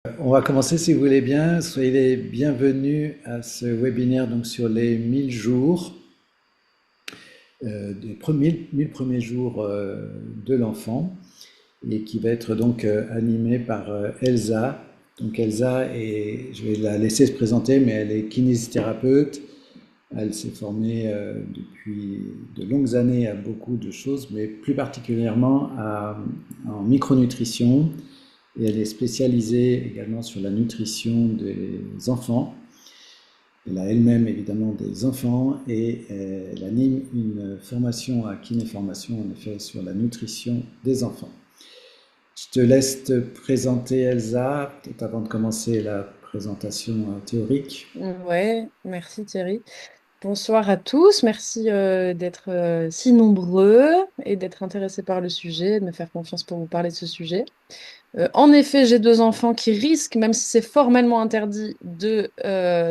On va commencer si vous voulez bien. Soyez les bienvenus à ce webinaire donc, sur les 1000 jours, des 1000 premiers jours de l'enfant et qui va être donc animé par Elsa. Donc Elsa, je vais la laisser se présenter, mais elle est kinésithérapeute. Elle s'est formée depuis de longues années à beaucoup de choses, mais plus particulièrement en micronutrition. Et elle est spécialisée également sur la nutrition des enfants. Elle a elle-même évidemment des enfants et elle anime une formation à Kinéformation en effet sur la nutrition des enfants. Je te laisse te présenter Elsa, peut-être avant de commencer la présentation théorique. Ouais, merci Thierry. Bonsoir à tous, merci d'être si nombreux et d'être intéressés par le sujet, de me faire confiance pour vous parler de ce sujet. En effet, j'ai deux enfants qui risquent, même si c'est formellement interdit, de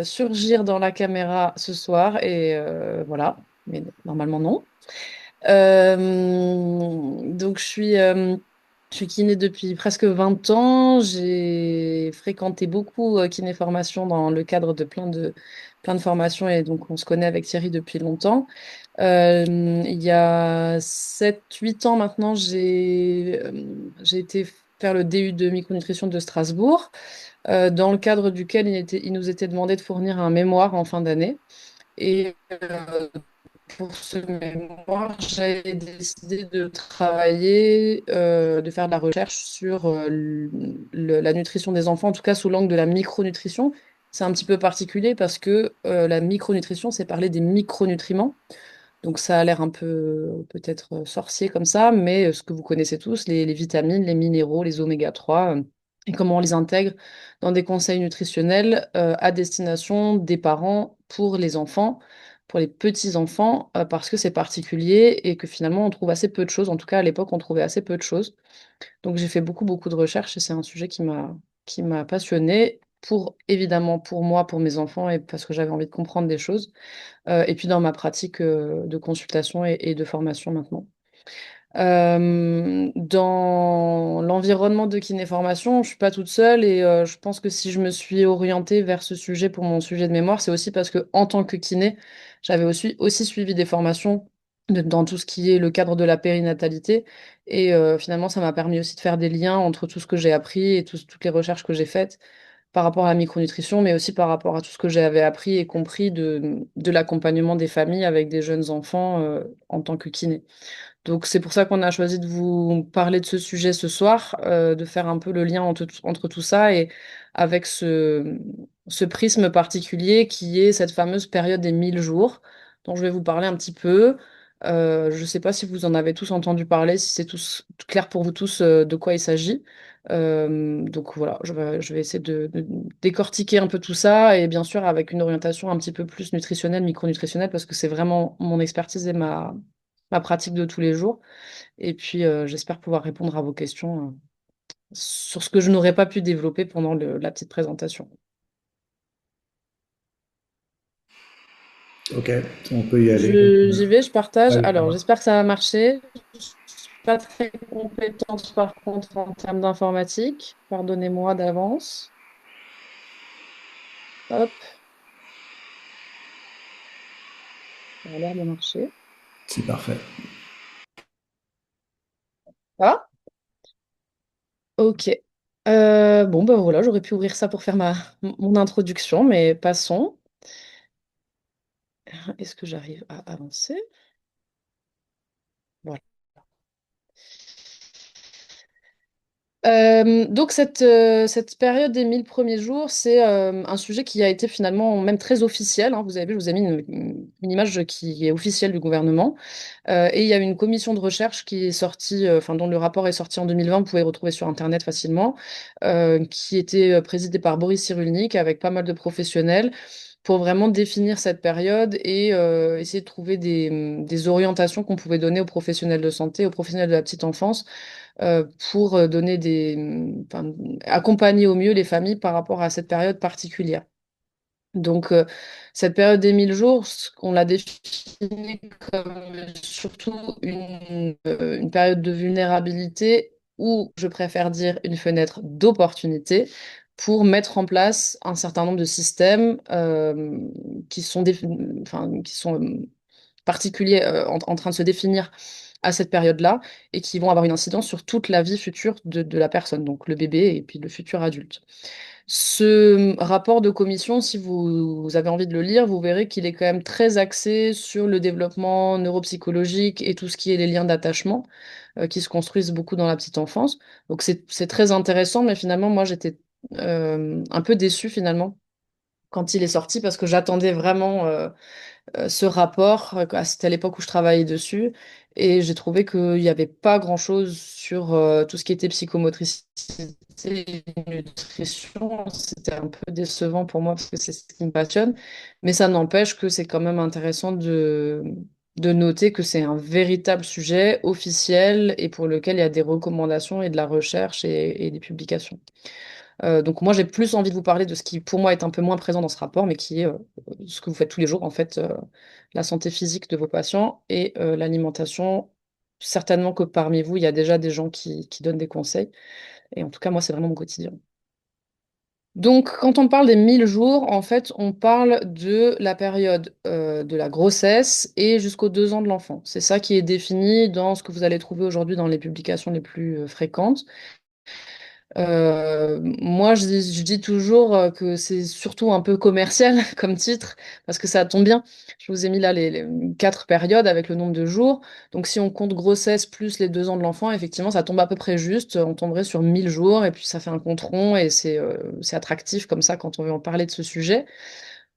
surgir dans la caméra ce soir, et voilà, mais normalement non. Donc je suis kiné depuis presque 20 ans. J'ai fréquenté beaucoup kiné formation dans le cadre de plein de formations et donc on se connaît avec Thierry depuis longtemps. Il y a 7 8 ans maintenant, j'ai été faire le DU de micronutrition de Strasbourg, dans le cadre duquel il nous était demandé de fournir un mémoire en fin d'année. Et pour ce mémoire, j'avais décidé de travailler, de faire de la recherche sur la nutrition des enfants, en tout cas sous l'angle de la micronutrition. C'est un petit peu particulier parce que la micronutrition, c'est parler des micronutriments. Donc ça a l'air un peu peut-être sorcier comme ça, mais ce que vous connaissez tous, les vitamines, les minéraux, les oméga 3, et comment on les intègre dans des conseils nutritionnels à destination des parents pour les enfants, pour les petits-enfants, parce que c'est particulier et que finalement on trouve assez peu de choses. En tout cas, à l'époque, on trouvait assez peu de choses. Donc j'ai fait beaucoup de recherches et c'est un sujet qui m'a passionnée pour, évidemment, pour moi, pour mes enfants et parce que j'avais envie de comprendre des choses, et puis dans ma pratique de consultation et de formation maintenant. Dans l'environnement de kinéformation, je suis pas toute seule et je pense que si je me suis orientée vers ce sujet pour mon sujet de mémoire, c'est aussi parce que en tant que kiné, j'avais aussi suivi des formations dans tout ce qui est le cadre de la périnatalité et finalement ça m'a permis aussi de faire des liens entre tout ce que j'ai appris et toutes les recherches que j'ai faites par rapport à la micronutrition, mais aussi par rapport à tout ce que j'avais appris et compris de l'accompagnement des familles avec des jeunes enfants en tant que kiné. Donc c'est pour ça qu'on a choisi de vous parler de ce sujet ce soir, de faire un peu le lien entre tout ça et avec ce prisme particulier qui est cette fameuse période des 1000 jours, dont je vais vous parler un petit peu. Je ne sais pas si vous en avez tous entendu parler, si c'est tous clair pour vous tous de quoi il s'agit. Donc voilà, je vais essayer de décortiquer un peu tout ça et bien sûr avec une orientation un petit peu plus nutritionnelle, micronutritionnelle, parce que c'est vraiment mon expertise et ma pratique de tous les jours. Et puis, j'espère pouvoir répondre à vos questions sur ce que je n'aurais pas pu développer pendant la petite présentation. Ok, on peut y aller. J'y vais, je partage. Ouais, Alors, j'espère que ça va marcher. Je suis pas très compétente par contre en termes d'informatique. Pardonnez-moi d'avance. Hop, ça a l'air de marcher. c'est parfait. Ah, ok. Bon, ben voilà, j'aurais pu ouvrir ça pour faire mon introduction, mais passons. Est-ce que j'arrive à avancer? Voilà. Donc cette période des 1000 premiers jours, c'est un sujet qui a été finalement même très officiel, hein. Vous avez vu, je vous ai mis une image qui est officielle du gouvernement. Et il y a une commission de recherche qui est sortie, enfin dont le rapport est sorti en 2020, vous pouvez le retrouver sur Internet facilement, qui était présidée par Boris Cyrulnik avec pas mal de professionnels pour vraiment définir cette période et essayer de trouver des orientations qu'on pouvait donner aux professionnels de santé, aux professionnels de la petite enfance, pour donner enfin, accompagner au mieux les familles par rapport à cette période particulière. Donc, cette période des 1000 jours, on l'a définie comme surtout une période de vulnérabilité ou, je préfère dire, une fenêtre d'opportunité pour mettre en place un certain nombre de systèmes qui sont, enfin, qui sont particuliers en train de se définir à cette période-là et qui vont avoir une incidence sur toute la vie future de la personne, donc le bébé et puis le futur adulte. Ce rapport de commission, si vous avez envie de le lire, vous verrez qu'il est quand même très axé sur le développement neuropsychologique et tout ce qui est les liens d'attachement qui se construisent beaucoup dans la petite enfance. Donc c'est très intéressant, mais finalement, moi, j'étais un peu déçue finalement quand il est sorti parce que j'attendais vraiment ce rapport. C'était à l'époque où je travaillais dessus et j'ai trouvé qu'il n'y avait pas grand-chose sur tout ce qui était psychomotricité, nutrition. C'était un peu décevant pour moi parce que c'est ce qui me passionne, mais ça n'empêche que c'est quand même intéressant de noter que c'est un véritable sujet officiel et pour lequel il y a des recommandations et de la recherche et des publications. Donc moi, j'ai plus envie de vous parler de ce qui, pour moi, est un peu moins présent dans ce rapport, mais qui est ce que vous faites tous les jours, en fait, la santé physique de vos patients et l'alimentation. Certainement que parmi vous, il y a déjà des gens qui donnent des conseils. Et en tout cas, moi, c'est vraiment mon quotidien. Donc, quand on parle des 1000 jours, en fait, on parle de la période de la grossesse et jusqu'aux 2 ans de l'enfant. C'est ça qui est défini dans ce que vous allez trouver aujourd'hui dans les publications les plus fréquentes. Moi, je dis toujours que c'est surtout un peu commercial comme titre, parce que ça tombe bien. Je vous ai mis là les 4 périodes avec le nombre de jours. Donc, si on compte grossesse plus les 2 ans de l'enfant, effectivement, ça tombe à peu près juste. On tomberait sur 1000 jours, et puis ça fait un compte rond, et c'est attractif comme ça quand on veut en parler de ce sujet.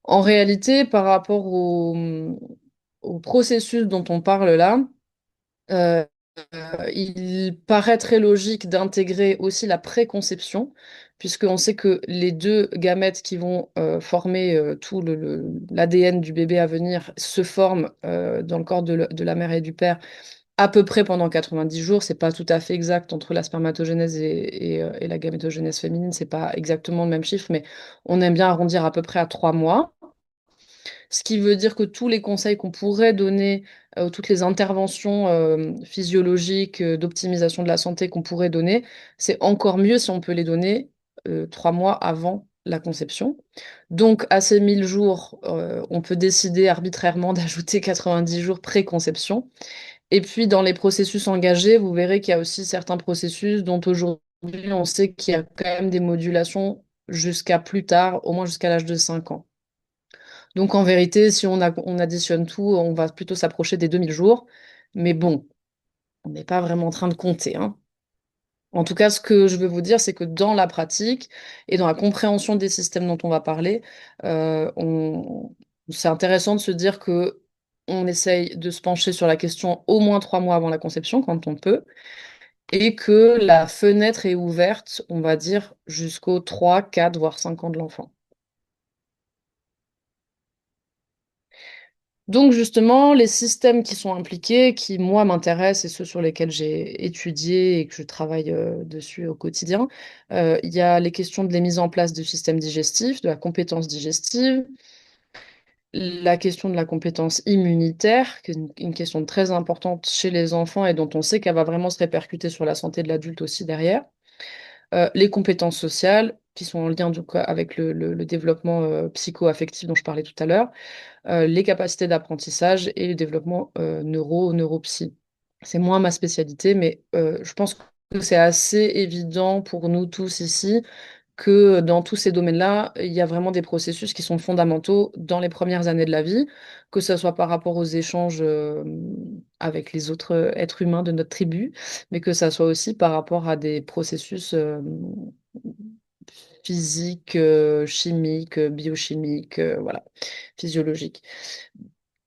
En réalité, par rapport au processus dont on parle là, euh, il paraît très logique d'intégrer aussi la préconception, puisqu'on sait que les deux gamètes qui vont former tout l'ADN du bébé à venir se forment dans le corps de la mère et du père à peu près pendant 90 jours. C'est pas tout à fait exact entre la spermatogénèse et la gamétogénèse féminine, c'est pas exactement le même chiffre, mais on aime bien arrondir à peu près à 3 mois. Ce qui veut dire que tous les conseils qu'on pourrait donner, toutes les interventions physiologiques, d'optimisation de la santé qu'on pourrait donner, c'est encore mieux si on peut les donner 3 mois avant la conception. Donc, à ces 1000 jours, on peut décider arbitrairement d'ajouter 90 jours pré-conception. Et puis, dans les processus engagés, vous verrez qu'il y a aussi certains processus dont aujourd'hui on sait qu'il y a quand même des modulations jusqu'à plus tard, au moins jusqu'à l'âge de 5 ans. Donc en vérité, si on additionne tout, on va plutôt s'approcher des 2000 jours. Mais bon, on n'est pas vraiment en train de compter, hein. En tout cas, ce que je veux vous dire, c'est que dans la pratique et dans la compréhension des systèmes dont on va parler, c'est intéressant de se dire que on essaye de se pencher sur la question au moins 3 mois avant la conception, quand on peut, et que la fenêtre est ouverte, on va dire, jusqu'aux 3, 4, voire 5 ans de l'enfant. Donc justement, les systèmes qui sont impliqués, qui moi m'intéressent et ceux sur lesquels j'ai étudié et que je travaille dessus au quotidien, il y a les questions de la mise en place du système digestif, de la compétence digestive, la question de la compétence immunitaire, qui est une question très importante chez les enfants et dont on sait qu'elle va vraiment se répercuter sur la santé de l'adulte aussi derrière. Les compétences sociales, qui sont en lien donc, avec le développement psycho-affectif dont je parlais tout à l'heure, les capacités d'apprentissage et le développement neuropsy. C'est moins ma spécialité, mais je pense que c'est assez évident pour nous tous ici que dans tous ces domaines-là, il y a vraiment des processus qui sont fondamentaux dans les premières années de la vie, que ce soit par rapport aux échanges avec les autres êtres humains de notre tribu, mais que ça soit aussi par rapport à des processus physiques, chimiques, biochimiques, voilà, physiologiques.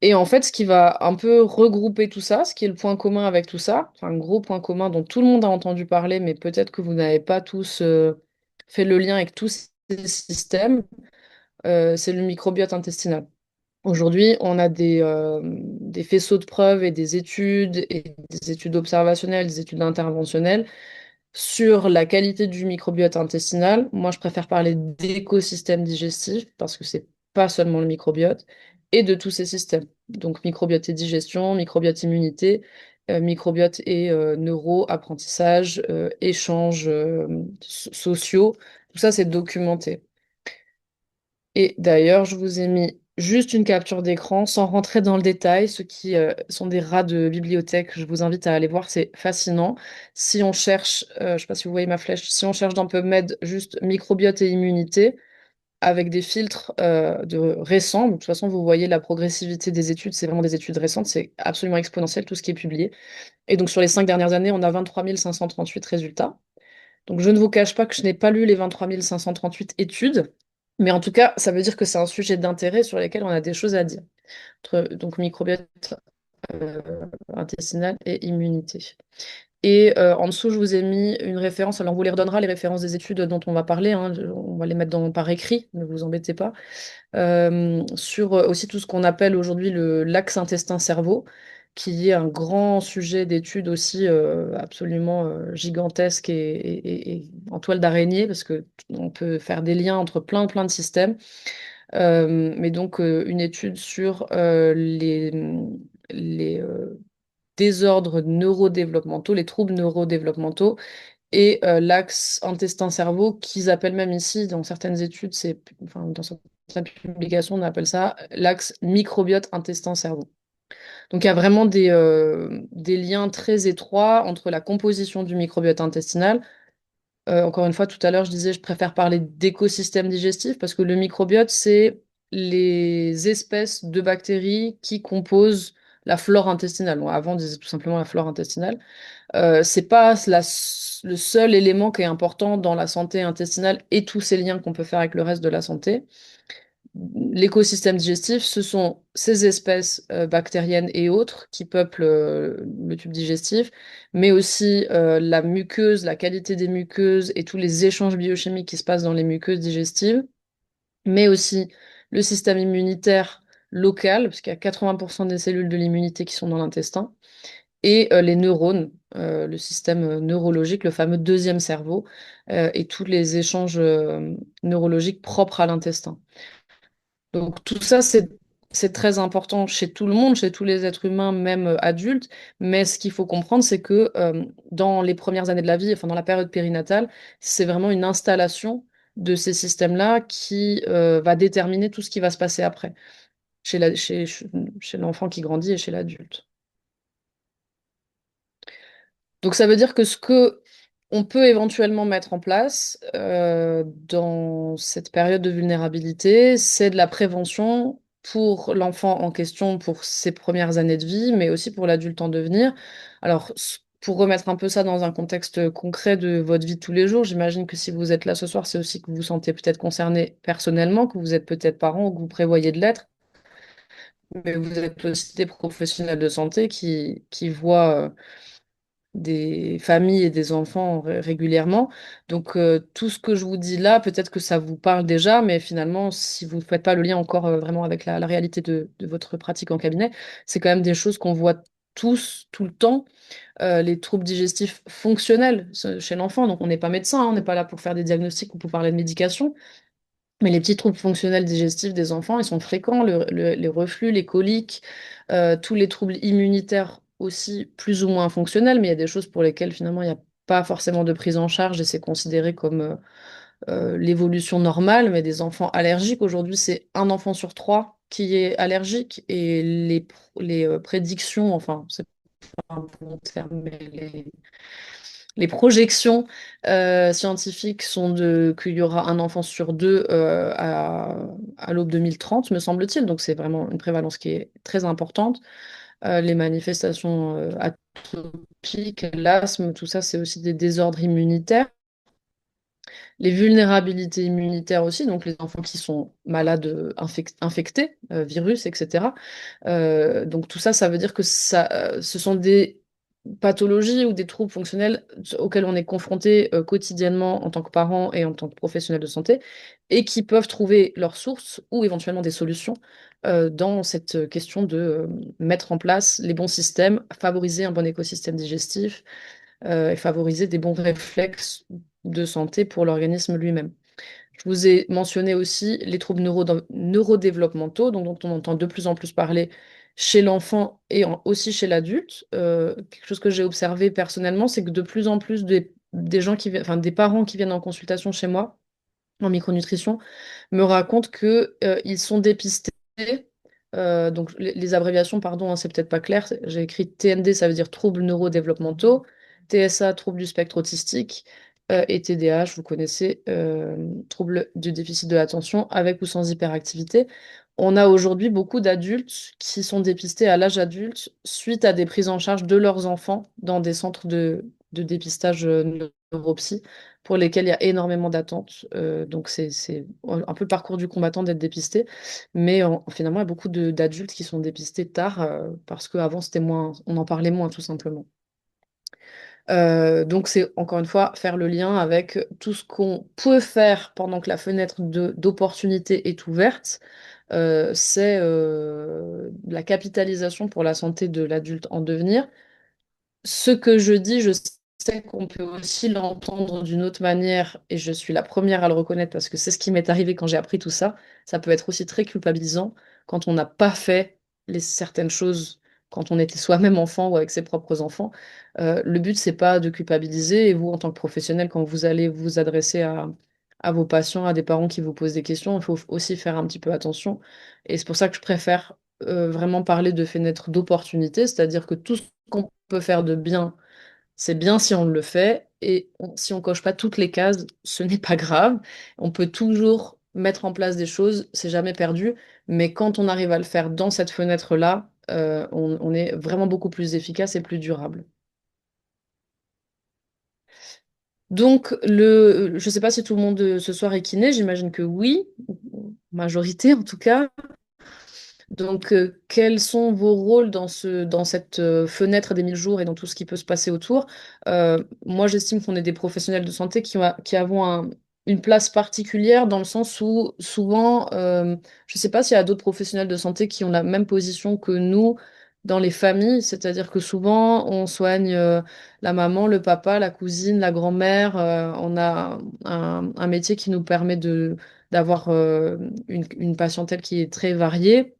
Et en fait, ce qui va un peu regrouper tout ça, ce qui est le point commun avec tout ça, enfin, un gros point commun dont tout le monde a entendu parler, mais peut-être que vous n'avez pas tous fait le lien avec tous ces systèmes, c'est le microbiote intestinal. Aujourd'hui, on a des faisceaux de preuves et des études observationnelles, des études interventionnelles sur la qualité du microbiote intestinal. Moi, je préfère parler d'écosystème digestif parce que c'est pas seulement le microbiote et de tous ces systèmes. Donc, microbiote et digestion, microbiote immunité, microbiote et neuro, apprentissage, échanges sociaux Tout ça, c'est documenté. Et d'ailleurs, je vous ai mis juste une capture d'écran sans rentrer dans le détail. Ceux qui sont des rats de bibliothèque, je vous invite à aller voir, c'est fascinant. Si on cherche, je ne sais pas si vous voyez ma flèche, si on cherche dans PubMed juste microbiote et immunité, avec des filtres récents, de toute façon, vous voyez la progressivité des études, c'est vraiment des études récentes, c'est absolument exponentiel tout ce qui est publié. Et donc sur les 5 dernières années, on a 23 538 résultats. Donc je ne vous cache pas que je n'ai pas lu les 23 538 études, mais en tout cas, ça veut dire que c'est un sujet d'intérêt sur lequel on a des choses à dire. Donc microbiote euh, intestinal et immunité. Et en dessous, je vous ai mis une référence. Alors, on vous les redonnera, les références des études dont on va parler, hein. On va les mettre par écrit, ne vous embêtez pas. Sur aussi tout ce qu'on appelle aujourd'hui l'axe intestin-cerveau, qui est un grand sujet d'étude aussi absolument gigantesque et en toile d'araignée, parce que on peut faire des liens entre plein de systèmes. Mais donc, une étude sur les désordres neurodéveloppementaux, les troubles neurodéveloppementaux et l'axe intestin-cerveau qu'ils appellent même ici, dans certaines études, enfin, dans certaines publications, on appelle ça l'axe microbiote intestin-cerveau. Donc il y a vraiment des liens très étroits entre la composition du microbiote intestinal. Encore une fois, tout à l'heure, je disais, je préfère parler d'écosystème digestif parce que le microbiote, c'est les espèces de bactéries qui composent la flore intestinale. Bon, avant, on disait tout simplement la flore intestinale. C'est pas le seul élément qui est important dans la santé intestinale et tous ces liens qu'on peut faire avec le reste de la santé. L'écosystème digestif, ce sont ces espèces bactériennes et autres qui peuplent le tube digestif, mais aussi la muqueuse, la qualité des muqueuses et tous les échanges biochimiques qui se passent dans les muqueuses digestives, mais aussi le système immunitaire local, parce qu'il y a 80% des cellules de l'immunité qui sont dans l'intestin, et les neurones, le système neurologique, le fameux deuxième cerveau, et tous les échanges neurologiques propres à l'intestin. Donc tout ça, c'est très important chez tout le monde, chez tous les êtres humains, même adultes. Mais ce qu'il faut comprendre, c'est que dans les premières années de la vie, enfin dans la période périnatale, c'est vraiment une installation de ces systèmes-là qui va déterminer tout ce qui va se passer après, chez l'enfant qui grandit et chez l'adulte. Donc ça veut dire que ce que on peut éventuellement mettre en place dans cette période de vulnérabilité, c'est de la prévention pour l'enfant en question pour ses premières années de vie, mais aussi pour l'adulte en devenir. Alors, pour remettre un peu ça dans un contexte concret de votre vie de tous les jours, j'imagine que si vous êtes là ce soir, c'est aussi que vous vous sentez peut-être concerné personnellement, que vous êtes peut-être parent ou que vous prévoyez de l'être, mais vous êtes aussi des professionnels de santé qui voient des familles et des enfants régulièrement. Donc, tout ce que je vous dis là, peut-être que ça vous parle déjà, mais finalement, si vous ne faites pas le lien encore vraiment avec la réalité de votre pratique en cabinet, c'est quand même des choses qu'on voit tous, tout le temps. Les troubles digestifs fonctionnels chez l'enfant. Donc, on n'est pas médecin, hein, on n'est pas là pour faire des diagnostics ou pour parler de médication. Mais les petits troubles fonctionnels digestifs des enfants, ils sont fréquents, les reflux, les coliques, tous les troubles immunitaires aussi plus ou moins fonctionnels, mais il y a des choses pour lesquelles finalement il n'y a pas forcément de prise en charge et c'est considéré comme l'évolution normale, mais des enfants allergiques, aujourd'hui c'est un enfant sur trois qui est allergique et les prédictions, enfin c'est pas un bon terme, mais les projections scientifiques sont qu'il y aura un enfant sur deux à l'aube 2030, me semble-t-il. Donc c'est vraiment une prévalence qui est très importante. Les manifestations atopiques, l'asthme, tout ça, c'est aussi des désordres immunitaires. Les vulnérabilités immunitaires aussi, donc les enfants qui sont malades, infectés, virus, etc. Donc tout ça, ça veut dire que ce sont des pathologies ou des troubles fonctionnels auxquels on est confronté quotidiennement en tant que parent et en tant que professionnel de santé, et qui peuvent trouver leur source ou éventuellement des solutions dans cette question de mettre en place les bons systèmes, favoriser un bon écosystème digestif et favoriser des bons réflexes de santé pour l'organisme lui-même. Je vous ai mentionné aussi les troubles neurodéveloppementaux, donc, dont on entend de plus en plus parler chez l'enfant et aussi chez l'adulte. Quelque chose que j'ai observé personnellement, c'est que de plus en plus des gens enfin, des parents qui viennent en consultation chez moi en micronutrition, me racontent que, ils sont dépistés. Donc, les abréviations, pardon, hein, c'est peut-être pas clair. J'ai écrit TND, ça veut dire troubles neurodéveloppementaux, TSA, troubles du spectre autistique, et TDAH, vous connaissez, troubles du déficit de l'attention avec ou sans hyperactivité. On a aujourd'hui beaucoup d'adultes qui sont dépistés à l'âge adulte suite à des prises en charge de leurs enfants dans des centres de dépistage neuropsy pour lesquels il y a énormément d'attentes. Donc, c'est un peu le parcours du combattant d'être dépisté. Mais finalement, il y a beaucoup d'adultes qui sont dépistés tard parce qu'avant, c'était moins, on en parlait moins, tout simplement. Donc, c'est encore une fois faire le lien avec tout ce qu'on peut faire pendant que la fenêtre d'opportunité est ouverte. C'est la capitalisation pour la santé de l'adulte en devenir. Ce que je dis, je sais qu'on peut aussi l'entendre d'une autre manière, et je suis la première à le reconnaître parce que c'est ce qui m'est arrivé quand j'ai appris tout ça. Ça peut être aussi très culpabilisant quand on n'a pas fait certaines choses quand on était soi-même enfant ou avec ses propres enfants. Le but, c'est pas de culpabiliser, et vous, en tant que professionnel, quand vous allez vous adresser à vos patients, à des parents qui vous posent des questions, il faut aussi faire un petit peu attention. Et c'est pour ça que je préfère vraiment parler de fenêtre d'opportunité, c'est-à-dire que tout ce qu'on peut faire de bien, c'est bien si on le fait, et si on coche pas toutes les cases, ce n'est pas grave. On peut toujours mettre en place des choses, c'est jamais perdu, mais quand on arrive à le faire dans cette fenêtre-là, on est vraiment beaucoup plus efficace et plus durable. Donc, je ne sais pas si tout le monde ce soir est kiné, j'imagine que oui, majorité en tout cas. Donc, quels sont vos rôles dans cette fenêtre des 1000 jours et dans tout ce qui peut se passer autour? Moi, j'estime qu'on est des professionnels de santé qui avons une place particulière dans le sens où souvent, je ne sais pas s'il y a d'autres professionnels de santé qui ont la même position que nous dans les familles, c'est-à-dire que souvent, on soigne la maman, le papa, la cousine, la grand-mère. On a un métier qui nous permet d'avoir une patientèle qui est très variée.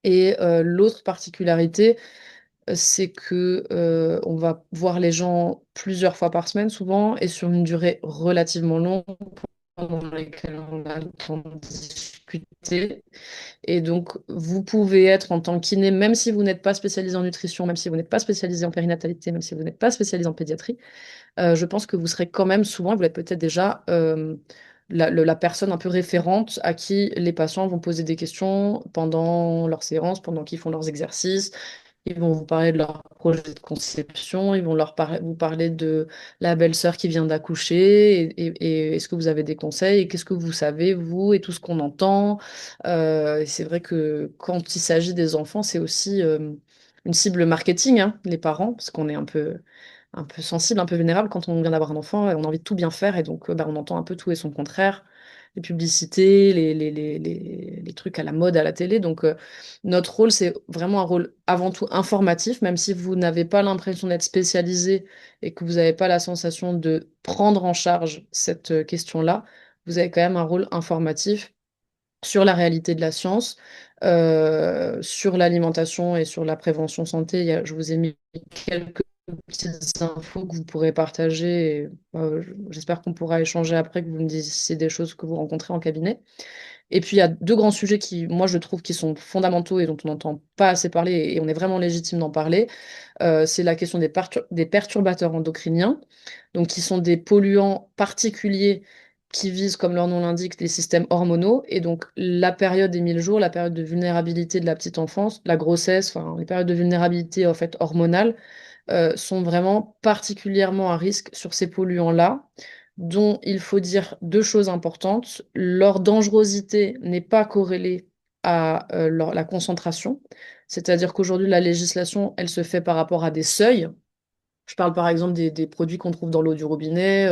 Et l'autre particularité, c'est que on va voir les gens plusieurs fois par semaine, souvent, et sur une durée relativement longue, pendant laquelle on a le temps de discuter. Et donc, vous pouvez être en tant que kiné, même si vous n'êtes pas spécialisé en nutrition, même si vous n'êtes pas spécialisé en périnatalité, même si vous n'êtes pas spécialisé en pédiatrie, je pense que vous serez quand même souvent, vous êtes peut-être déjà la personne un peu référente à qui les patients vont poser des questions pendant leurs séances, pendant qu'ils font leurs exercices. Ils vont vous parler de leur projet de conception, ils vont vous parler de la belle-sœur qui vient d'accoucher, et est-ce que vous avez des conseils, et qu'est-ce que vous savez, vous, et tout ce qu'on entend. Et c'est vrai que quand il s'agit des enfants, c'est aussi une cible marketing, hein, les parents, parce qu'on est un peu sensible, un peu vulnérable quand on vient d'avoir un enfant, et on a envie de tout bien faire, et donc bah, on entend un peu tout et son contraire, les publicités, les trucs à la mode à la télé. Donc notre rôle, c'est vraiment un rôle avant tout informatif, même si vous n'avez pas l'impression d'être spécialisé et que vous n'avez pas la sensation de prendre en charge cette question-là, vous avez quand même un rôle informatif sur la réalité de la science, sur l'alimentation et sur la prévention santé. Je vous ai mis quelques petites infos que vous pourrez partager. Et, j'espère qu'on pourra échanger après, que vous me disiez des choses que vous rencontrez en cabinet. Et puis, il y a deux grands sujets qui, moi, je trouve qui sont fondamentaux et dont on n'entend pas assez parler, et on est vraiment légitime d'en parler. C'est la question des perturbateurs endocriniens, donc qui sont des polluants particuliers qui visent, comme leur nom l'indique, les systèmes hormonaux. Et donc, la période des 1000 jours, la période de vulnérabilité de la petite enfance, la grossesse, enfin, les périodes de vulnérabilité, en fait, hormonale, sont vraiment particulièrement à risque sur ces polluants-là, dont il faut dire deux choses importantes. Leur dangerosité n'est pas corrélée à la concentration, c'est-à-dire qu'aujourd'hui, la législation, elle se fait par rapport à des seuils. Je parle par exemple des produits qu'on trouve dans l'eau du robinet,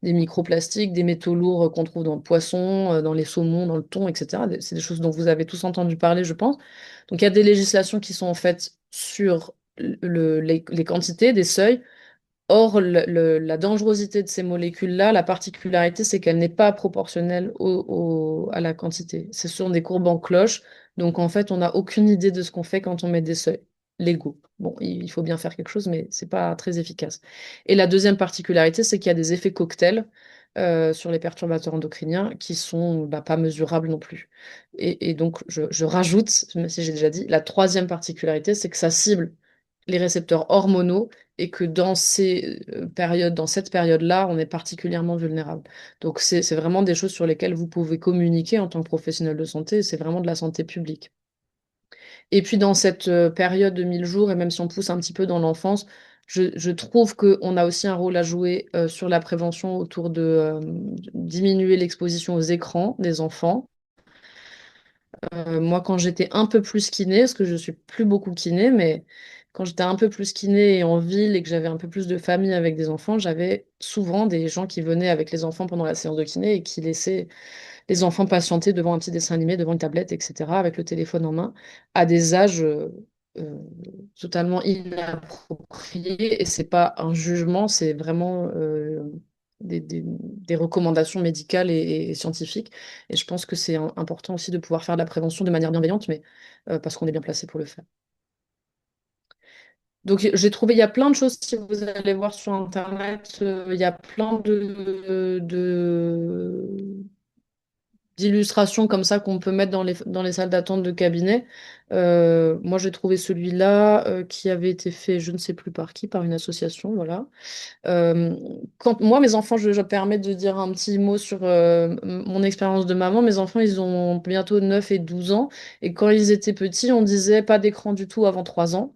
des microplastiques, des métaux lourds qu'on trouve dans le poisson, dans les saumons, dans le thon, etc. C'est des choses dont vous avez tous entendu parler, je pense. Donc il y a des législations qui sont faites sur les quantités, des seuils. Or, la dangerosité de ces molécules-là, la particularité, c'est qu'elle n'est pas proportionnelle à la quantité. Ce sont des courbes en cloche. Donc, en fait, on n'a aucune idée de ce qu'on fait quand on met des seuils légaux. Bon, il faut bien faire quelque chose, mais c'est pas très efficace. Et la deuxième particularité, c'est qu'il y a des effets cocktails sur les perturbateurs endocriniens qui sont bah, pas mesurables non plus. Et donc, je rajoute, même si j'ai déjà dit, la troisième particularité, c'est que ça cible les récepteurs hormonaux et que dans ces périodes, dans cette période-là, on est particulièrement vulnérable. Donc, c'est vraiment des choses sur lesquelles vous pouvez communiquer en tant que professionnel de santé. C'est vraiment de la santé publique. Et puis dans cette période de 1000 jours, et même si on pousse un petit peu dans l'enfance, je trouve qu'on a aussi un rôle à jouer sur la prévention autour de diminuer l'exposition aux écrans des enfants. Moi, quand j'étais un peu plus kiné, parce que je suis plus beaucoup kiné, mais quand j'étais un peu plus kiné et en ville et que j'avais un peu plus de famille avec des enfants, j'avais souvent des gens qui venaient avec les enfants pendant la séance de kiné et qui laissaient les enfants patienter devant un petit dessin animé, devant une tablette, etc., avec le téléphone en main, à des âges euh, totalement inappropriés. Et c'est pas un jugement, c'est vraiment des recommandations médicales et scientifiques. Et je pense que c'est important aussi de pouvoir faire de la prévention de manière bienveillante, mais parce qu'on est bien placé pour le faire. Donc j'ai trouvé, il y a plein de choses, si vous allez voir sur Internet, il y a plein d'illustrations comme ça qu'on peut mettre dans les salles d'attente de cabinet. Moi, j'ai trouvé celui-là qui avait été fait, je ne sais plus par qui, par une association, voilà. Euh, Quand moi, mes enfants, je permets de dire un petit mot sur mon expérience de maman. Mes enfants, ils ont bientôt 9 et 12 ans. Et quand ils étaient petits, on disait pas d'écran du tout avant 3 ans.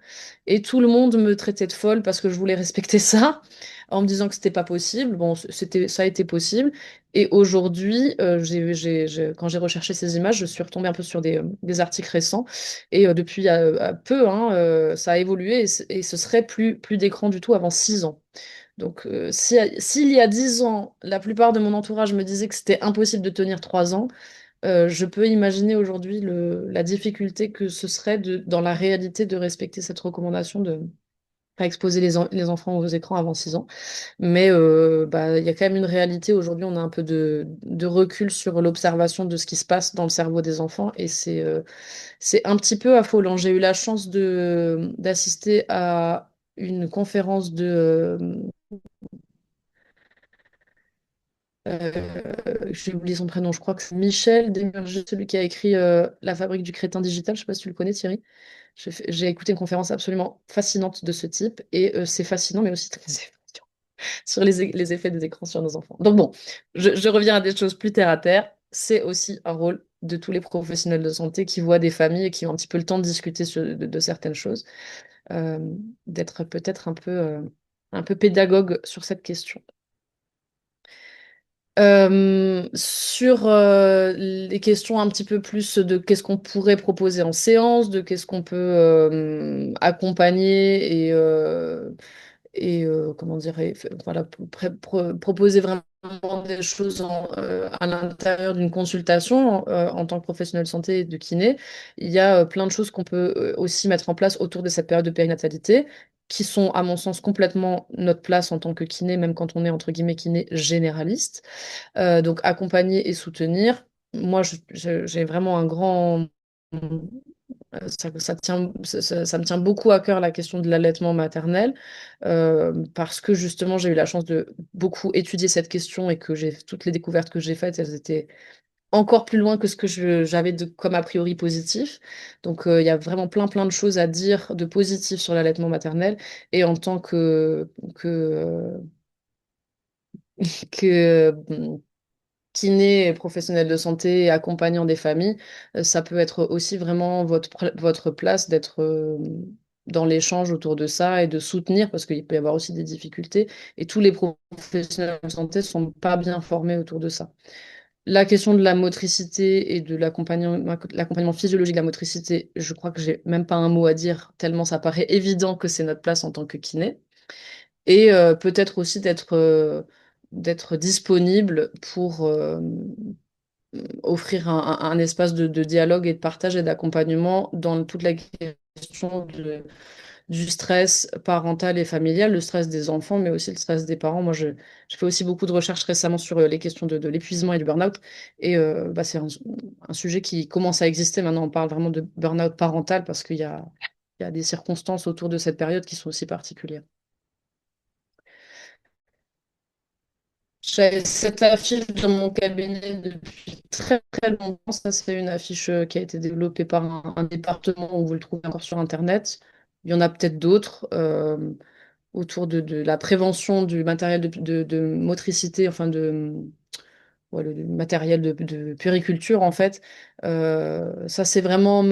Et tout le monde me traitait de folle parce que je voulais respecter ça, en me disant que c'était pas possible. Bon, ça a été possible. Et aujourd'hui, quand j'ai recherché ces images, je suis retombée un peu sur des articles récents. Et depuis peu, hein, ça a évolué et ce serait plus d'écran du tout avant 6 ans. Donc, s'il y a 10 ans, la plupart de mon entourage me disait que c'était impossible de tenir 3 ans, je peux imaginer aujourd'hui la difficulté que ce serait dans la réalité de respecter cette recommandation de ne pas exposer les enfants aux écrans avant 6 ans. Mais bah, il y a quand même une réalité. Aujourd'hui, on a un peu de recul sur l'observation de ce qui se passe dans le cerveau des enfants et c'est un petit peu affolant. J'ai eu la chance d'assister à une conférence j'ai oublié son prénom, je crois que c'est Michel Desmurger, celui qui a écrit La fabrique du crétin digital. Je sais pas si tu le connais, Thierry. J'ai écouté une conférence absolument fascinante de ce type et c'est fascinant, mais aussi très effrayant sur les effets des écrans sur nos enfants. Donc bon, je reviens à des choses plus terre à terre. C'est aussi un rôle de tous les professionnels de santé qui voient des familles et qui ont un petit peu le temps de discuter de certaines choses, euh, d'être peut-être un peu pédagogue sur cette question. Sur les questions un petit peu plus de qu'est-ce qu'on pourrait proposer en séance, de qu'est-ce qu'on peut accompagner et comment dire, voilà, proposer vraiment des choses à l'intérieur d'une consultation en tant que professionnel de santé et de kiné. Il y a plein de choses qu'on peut aussi mettre en place autour de cette période de périnatalité, qui sont, à mon sens, complètement notre place en tant que kiné, même quand on est, entre guillemets, kiné généraliste. Donc accompagner et soutenir. Moi, j'ai vraiment un grand... ça me tient beaucoup à cœur la question de l'allaitement maternel, parce que justement, j'ai eu la chance de beaucoup étudier cette question et que toutes les découvertes que j'ai faites, elles étaient encore plus loin que ce que j'avais comme a priori positif. Donc, il y a vraiment plein de choses à dire de positif sur l'allaitement maternel. Et en tant que kiné, et professionnel de santé et accompagnant des familles, ça peut être aussi vraiment votre place d'être dans l'échange autour de ça et de soutenir, parce qu'il peut y avoir aussi des difficultés. Et tous les professionnels de santé ne sont pas bien formés autour de ça. La question de la motricité et de l'accompagnement physiologique de la motricité, je crois que j'ai même pas un mot à dire, tellement ça paraît évident que c'est notre place en tant que kiné. Et peut-être aussi d'être disponible pour offrir un espace de dialogue et de partage et d'accompagnement dans toute la question du stress parental et familial, le stress des enfants, mais aussi le stress des parents. Moi, je fais aussi beaucoup de recherches récemment sur les questions de l'épuisement et du burn-out. Et bah, c'est un sujet qui commence à exister. Maintenant, on parle vraiment de burn-out parental parce qu'il y a des circonstances autour de cette période qui sont aussi particulières. J'ai cette affiche dans mon cabinet depuis très très longtemps. Ça, c'est une affiche qui a été développée par un département où vous le trouvez encore sur Internet. Il y en a peut-être d'autres autour de la prévention du matériel de motricité, enfin ouais, le matériel de puériculture en fait. Ça, c'est vraiment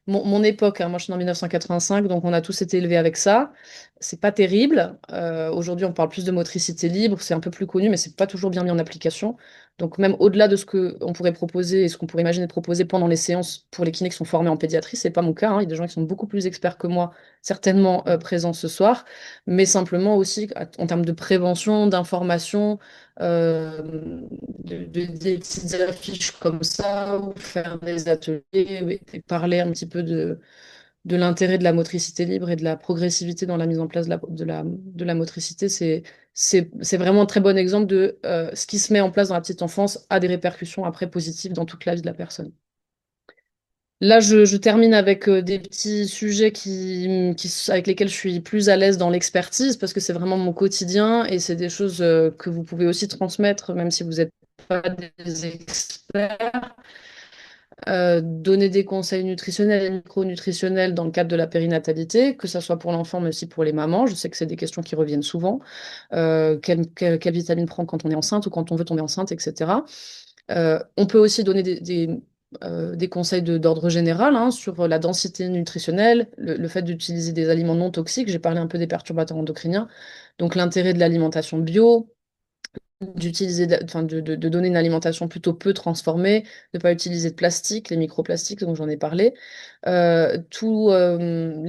mon époque, hein. Moi, je suis en 1985, donc on a tous été élevés avec ça. C'est pas terrible. Aujourd'hui, on parle plus de motricité libre, c'est un peu plus connu, mais c'est pas toujours bien mis en application. Donc, même au-delà de ce qu'on pourrait proposer et ce qu'on pourrait imaginer de proposer pendant les séances pour les kinés qui sont formés en pédiatrie, c'est pas mon cas, hein. Il y a des gens qui sont beaucoup plus experts que moi, certainement présents ce soir, mais simplement aussi en termes de prévention, d'information, des petites affiches comme ça, ou faire des ateliers, et parler un petit peu de l'intérêt de la motricité libre et de la progressivité dans la mise en place de la motricité. C'est vraiment un très bon exemple de ce qui se met en place dans la petite enfance a des répercussions après positives dans toute la vie de la personne. Là, je termine avec des petits sujets avec lesquels je suis plus à l'aise dans l'expertise parce que c'est vraiment mon quotidien et c'est des choses que vous pouvez aussi transmettre même si vous n'êtes pas des experts. Donner des conseils nutritionnels et micronutritionnels dans le cadre de la périnatalité, que ce soit pour l'enfant mais aussi pour les mamans. Je sais que c'est des questions qui reviennent souvent. Quelle vitamine prendre quand on est enceinte ou quand on veut tomber enceinte, etc. On peut aussi donner des conseils d'ordre général hein, sur la densité nutritionnelle, le fait d'utiliser des aliments non toxiques. J'ai parlé un peu des perturbateurs endocriniens. Donc l'intérêt de l'alimentation bio, enfin, de donner une alimentation plutôt peu transformée, de ne pas utiliser de plastique, les microplastiques dont j'en ai parlé. Il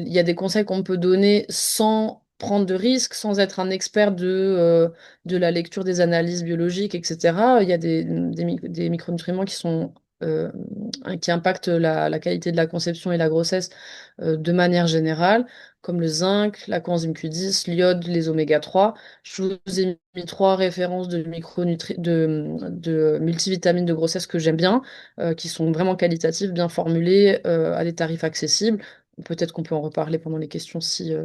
y a des conseils qu'on peut donner sans prendre de risques, sans être un expert de la lecture des analyses biologiques, etc. Il y a des micronutriments euh, qui impactent la qualité de la conception et la grossesse de manière générale, comme le zinc, la coenzyme Q10, l'iode, les oméga 3. Je vous ai mis trois références de multivitamines de grossesse que j'aime bien, qui sont vraiment qualitatives, bien formulées, à des tarifs accessibles. Peut-être qu'on peut en reparler pendant les questions si,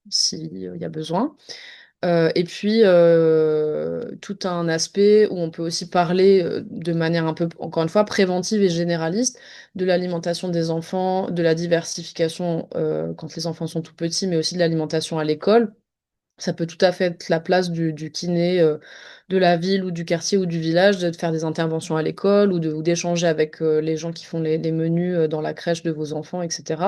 y a besoin. Et puis, tout un aspect où on peut aussi parler de manière un peu, encore une fois, préventive et généraliste de l'alimentation des enfants, de la diversification quand les enfants sont tout petits, mais aussi de l'alimentation à l'école. Ça peut tout à fait être la place du kiné de la ville ou du quartier ou du village, de faire des interventions à l'école ou d'échanger avec les gens qui font les menus dans la crèche de vos enfants, etc.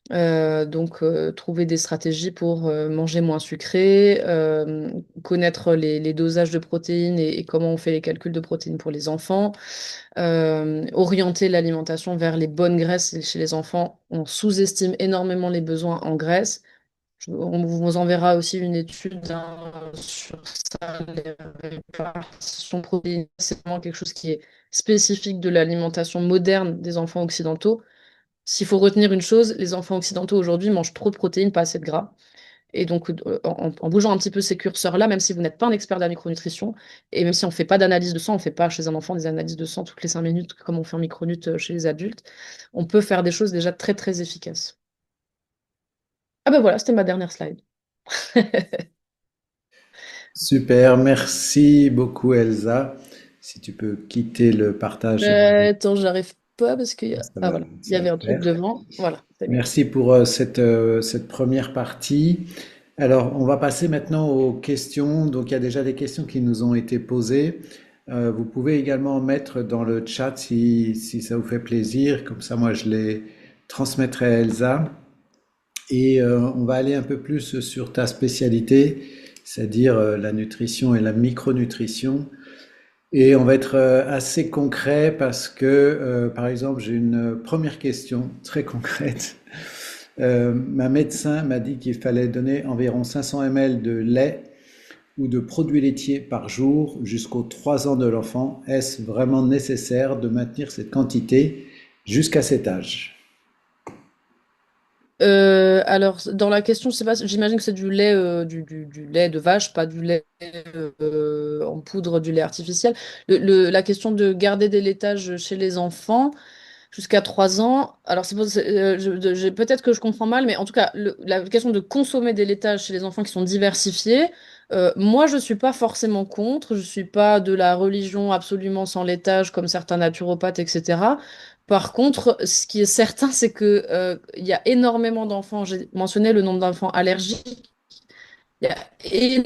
Trouver des stratégies pour manger moins sucré, connaître les dosages de protéines et comment on fait les calculs de protéines pour les enfants, orienter l'alimentation vers les bonnes graisses chez les enfants. On sous-estime énormément les besoins en graisse. On vous enverra aussi une étude hein, sur ça, les répartitions protéinées. C'est vraiment quelque chose qui est spécifique de l'alimentation moderne des enfants occidentaux. S'il faut retenir une chose, les enfants occidentaux aujourd'hui mangent trop de protéines, pas assez de gras. Et donc, en bougeant un petit peu ces curseurs-là, même si vous n'êtes pas un expert de la micronutrition, et même si on ne fait pas d'analyse de sang, on ne fait pas chez un enfant des analyses de sang toutes les 5 minutes, comme on fait en micronut chez les adultes, on peut faire des choses déjà très, très efficaces. Ah ben voilà, c'était ma dernière slide. Super, merci beaucoup Elsa. Si tu peux quitter le partage, Attends, j'arrive pas parce Ah voilà, il y ça va avait le un truc faire. devant. Voilà, c'est mieux. Merci pour cette première partie. Alors, on va passer maintenant aux questions. Donc, il y a déjà des questions qui nous ont été posées. Vous pouvez également mettre dans le chat si ça vous fait plaisir. Comme ça, moi, je les transmettrai à Elsa. Et on va aller un peu plus sur ta spécialité, c'est-à-dire la nutrition et la micronutrition. Et on va être assez concret parce que, par exemple, j'ai une première question très concrète. Ma médecin m'a dit qu'il fallait donner environ 500 ml de lait ou de produits laitiers par jour jusqu'aux 3 ans de l'enfant. Est-ce vraiment nécessaire de maintenir cette quantité jusqu'à cet âge? Alors, dans la question, je sais pas, j'imagine que c'est du lait, du lait de vache, pas du lait en poudre, du lait artificiel. La question de garder des laitages chez les enfants jusqu'à 3 ans, alors peut-être que je comprends mal, mais en tout cas, la question de consommer des laitages chez les enfants qui sont diversifiés, Moi, je suis pas forcément contre, je suis pas de la religion absolument sans laitage comme certains naturopathes, etc. Par contre, ce qui est certain, c'est que il y a énormément d'enfants, j'ai mentionné le nombre d'enfants allergiques, il y a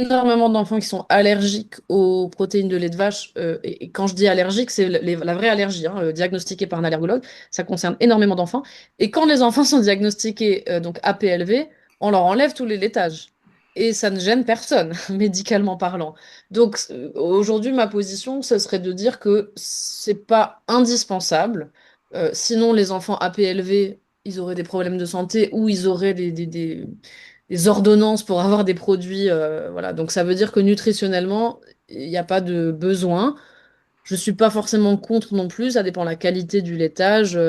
énormément d'enfants qui sont allergiques aux protéines de lait de vache. Et quand je dis allergique, c'est la vraie allergie, hein, diagnostiquée par un allergologue. Ça concerne énormément d'enfants. Et quand les enfants sont diagnostiqués donc APLV, on leur enlève tous les laitages. Et ça ne gêne personne, médicalement parlant. Donc aujourd'hui, ma position, ce serait de dire que c'est pas indispensable. Sinon, les enfants APLV, ils auraient des problèmes de santé ou ils auraient des ordonnances pour avoir des produits. Voilà. Donc ça veut dire que nutritionnellement, il n'y a pas de besoin. Je suis pas forcément contre non plus, ça dépend de la qualité du laitage.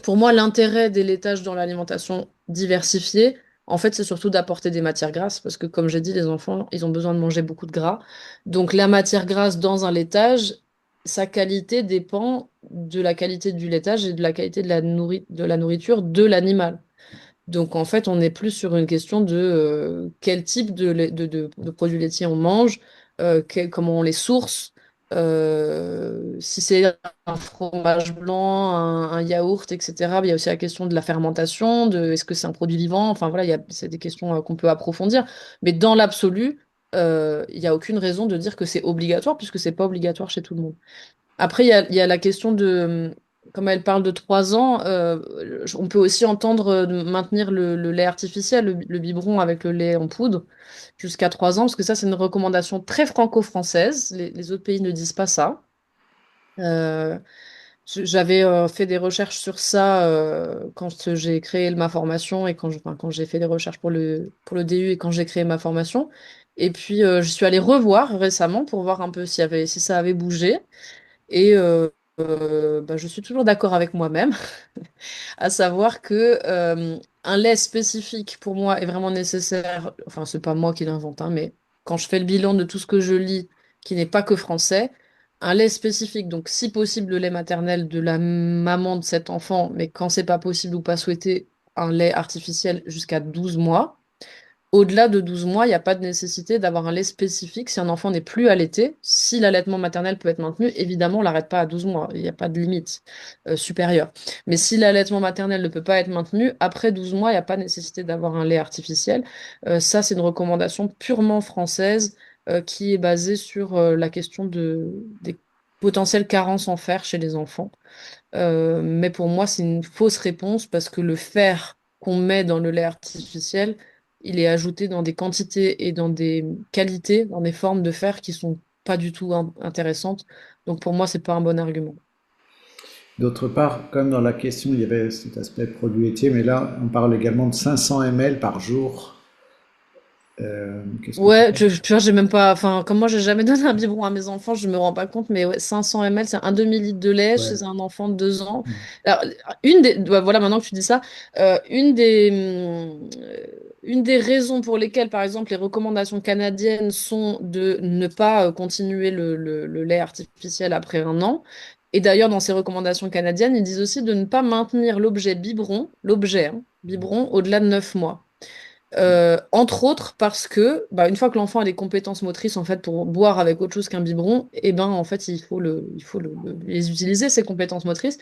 Pour moi, l'intérêt des laitages dans l'alimentation diversifiée, en fait, c'est surtout d'apporter des matières grasses, parce que comme j'ai dit, les enfants, ils ont besoin de manger beaucoup de gras. Donc la matière grasse dans un laitage, sa qualité dépend de la qualité du laitage et de la qualité de de la nourriture de l'animal. Donc en fait, on est plus sur une question de quel type de produits laitiers on mange, comment on les source, si c'est un fromage blanc, un yaourt, etc. Il y a aussi la question de la fermentation, de est-ce que c'est un produit vivant, enfin voilà, c'est des questions qu'on peut approfondir. Mais dans l'absolu, il n'y a aucune raison de dire que c'est obligatoire, puisque c'est pas obligatoire chez tout le monde. Après, il y a la question de, comme elle parle de 3 ans, on peut aussi entendre de maintenir le lait artificiel, le biberon avec le lait en poudre, jusqu'à 3 ans, parce que ça, c'est une recommandation très franco-française. Les autres pays ne disent pas ça. Euh, J'avais fait des recherches sur ça quand j'ai créé ma formation et quand j'ai fait des recherches pour le DU et quand j'ai créé ma formation. Et puis, je suis allée revoir récemment pour voir un peu si ça avait bougé. Et bah, je suis toujours d'accord avec moi-même, à savoir que un lait spécifique pour moi est vraiment nécessaire. Enfin, c'est pas moi qui l'invente, hein, mais quand je fais le bilan de tout ce que je lis, qui n'est pas que français, un lait spécifique, donc si possible le lait maternel de la maman de cet enfant, mais quand c'est pas possible ou pas souhaité, un lait artificiel jusqu'à 12 mois. Au-delà de 12 mois, il n'y a pas de nécessité d'avoir un lait spécifique si un enfant n'est plus allaité. Si l'allaitement maternel peut être maintenu, évidemment, on l'arrête pas à 12 mois. Il n'y a pas de limite supérieure. Mais si l'allaitement maternel ne peut pas être maintenu, après 12 mois, il n'y a pas nécessité d'avoir un lait artificiel. Ça, c'est une recommandation purement française qui est basée sur la question des potentielles carences en fer chez les enfants. Mais pour moi, c'est une fausse réponse parce que le fer qu'on met dans le lait artificiel, il est ajouté dans des quantités et dans des qualités, dans des formes de fer qui sont pas du tout intéressantes. Donc pour moi, c'est pas un bon argument. D'autre part, comme dans la question, il y avait cet aspect produit laitier, mais là, on parle également de 500 ml par jour. Qu'est-ce que tu Ouais, penses? tu vois, j'ai même pas, enfin, comme moi, j'ai jamais donné un biberon à mes enfants, je me rends pas compte, mais ouais, 500 ml, c'est un demi-litre de lait Ouais. chez un enfant de 2 ans. Alors, voilà, maintenant que tu dis ça, euh, une des, hum, euh, une des raisons pour lesquelles, par exemple, les recommandations canadiennes sont de ne pas continuer le lait artificiel après 1 an. Et d'ailleurs, dans ces recommandations canadiennes, ils disent aussi de ne pas maintenir l'objet, hein, biberon, au-delà de 9 mois. Entre autres parce que bah, une fois que l'enfant a des compétences motrices en fait pour boire avec autre chose qu'un biberon, et ben en fait les utiliser ces compétences motrices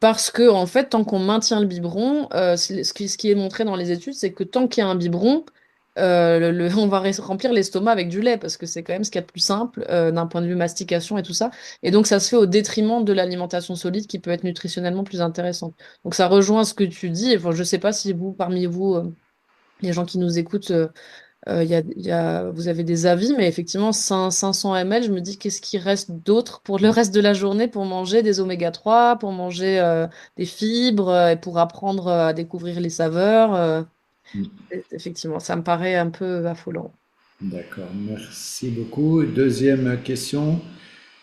parce que en fait tant qu'on maintient le biberon, ce qui est montré dans les études, c'est que tant qu'il y a un biberon, on va remplir l'estomac avec du lait parce que c'est quand même ce qu'il y a de plus simple d'un point de vue mastication et tout ça. Et donc ça se fait au détriment de l'alimentation solide qui peut être nutritionnellement plus intéressante. Donc ça rejoint ce que tu dis. Enfin, je sais pas si vous parmi vous les gens qui nous écoutent, vous avez des avis, mais effectivement, 500 ml, je me dis qu'est-ce qui reste d'autre pour le reste de la journée pour manger des oméga 3 pour manger des fibres et pour apprendre à découvrir les saveurs. Effectivement, ça me paraît un peu affolant. D'accord, merci beaucoup. Deuxième question.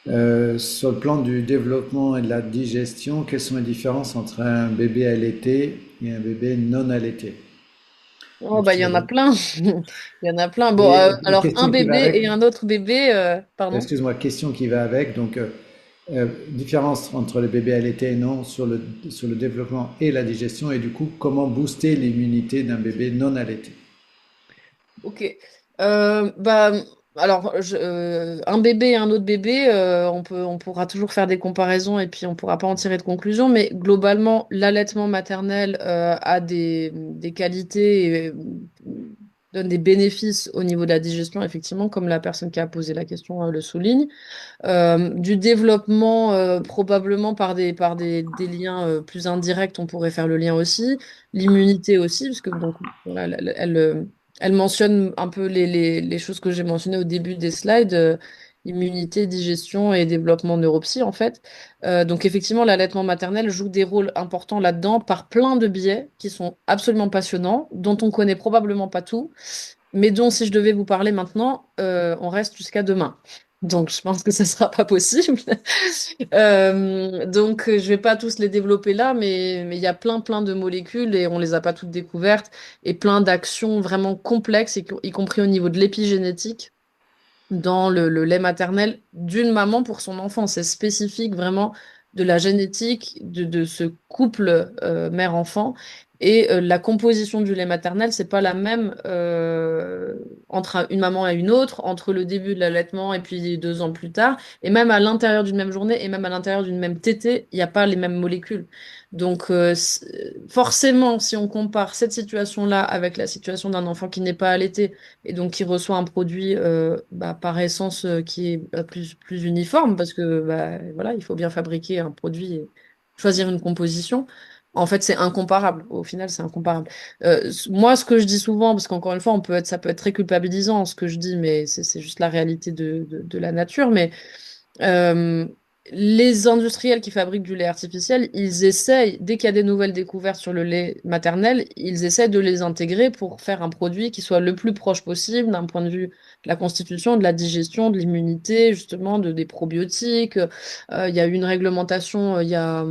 Sur le plan du développement et de la digestion, quelles sont les différences entre un bébé allaité et un bébé non allaité? Oh, Donc, bah, il y en a plein. Il y en a plein. Bon, et la alors, un question qui va bébé avec, et un autre bébé, pardon. excuse-moi, question qui va avec, donc différence entre le bébé allaité et non sur le développement et la digestion, et du coup, comment booster l'immunité d'un bébé non allaité? Ok. Bah, Un bébé et un autre bébé, on pourra toujours faire des comparaisons et puis on pourra pas en tirer de conclusion, mais globalement, l'allaitement maternel a des qualités et donne des bénéfices au niveau de la digestion, effectivement, comme la personne qui a posé la question le souligne. Du développement, probablement des liens plus indirects, on pourrait faire le lien aussi. L'immunité aussi, parce que donc, voilà, elle mentionne un peu les choses que j'ai mentionnées au début des slides, immunité, digestion et développement neuropsy, en fait. Donc effectivement, l'allaitement maternel joue des rôles importants là-dedans par plein de biais qui sont absolument passionnants, dont on connaît probablement pas tout, mais dont, si je devais vous parler maintenant, on reste jusqu'à demain. Donc, je pense que ce ne sera pas possible. Je vais pas tous les développer là, mais il y a plein de molécules et on les a pas toutes découvertes et plein d'actions vraiment complexes, y compris au niveau de l'épigénétique dans le lait maternel d'une maman pour son enfant. C'est spécifique vraiment de la génétique de ce couple mère-enfant. Et la composition du lait maternel, c'est pas la même entre une maman et une autre, entre le début de l'allaitement et puis 2 ans plus tard. Et même à l'intérieur d'une même journée et même à l'intérieur d'une même tétée, il n'y a pas les mêmes molécules. Donc forcément, si on compare cette situation-là avec la situation d'un enfant qui n'est pas allaité, et donc qui reçoit un produit par essence qui est plus uniforme parce que voilà, il faut bien fabriquer un produit et choisir une composition. En fait, c'est incomparable. Au final, c'est incomparable. Moi, ce que je dis souvent, parce qu'encore une fois, ça peut être très culpabilisant ce que je dis, mais c'est juste la réalité de la nature. Mais euh, les industriels qui fabriquent du lait artificiel, ils essayent, dès qu'il y a des nouvelles découvertes sur le lait maternel, ils essaient de les intégrer pour faire un produit qui soit le plus proche possible d'un point de vue de la constitution, de la digestion, de l'immunité, justement, des probiotiques. Il y a eu une réglementation il y a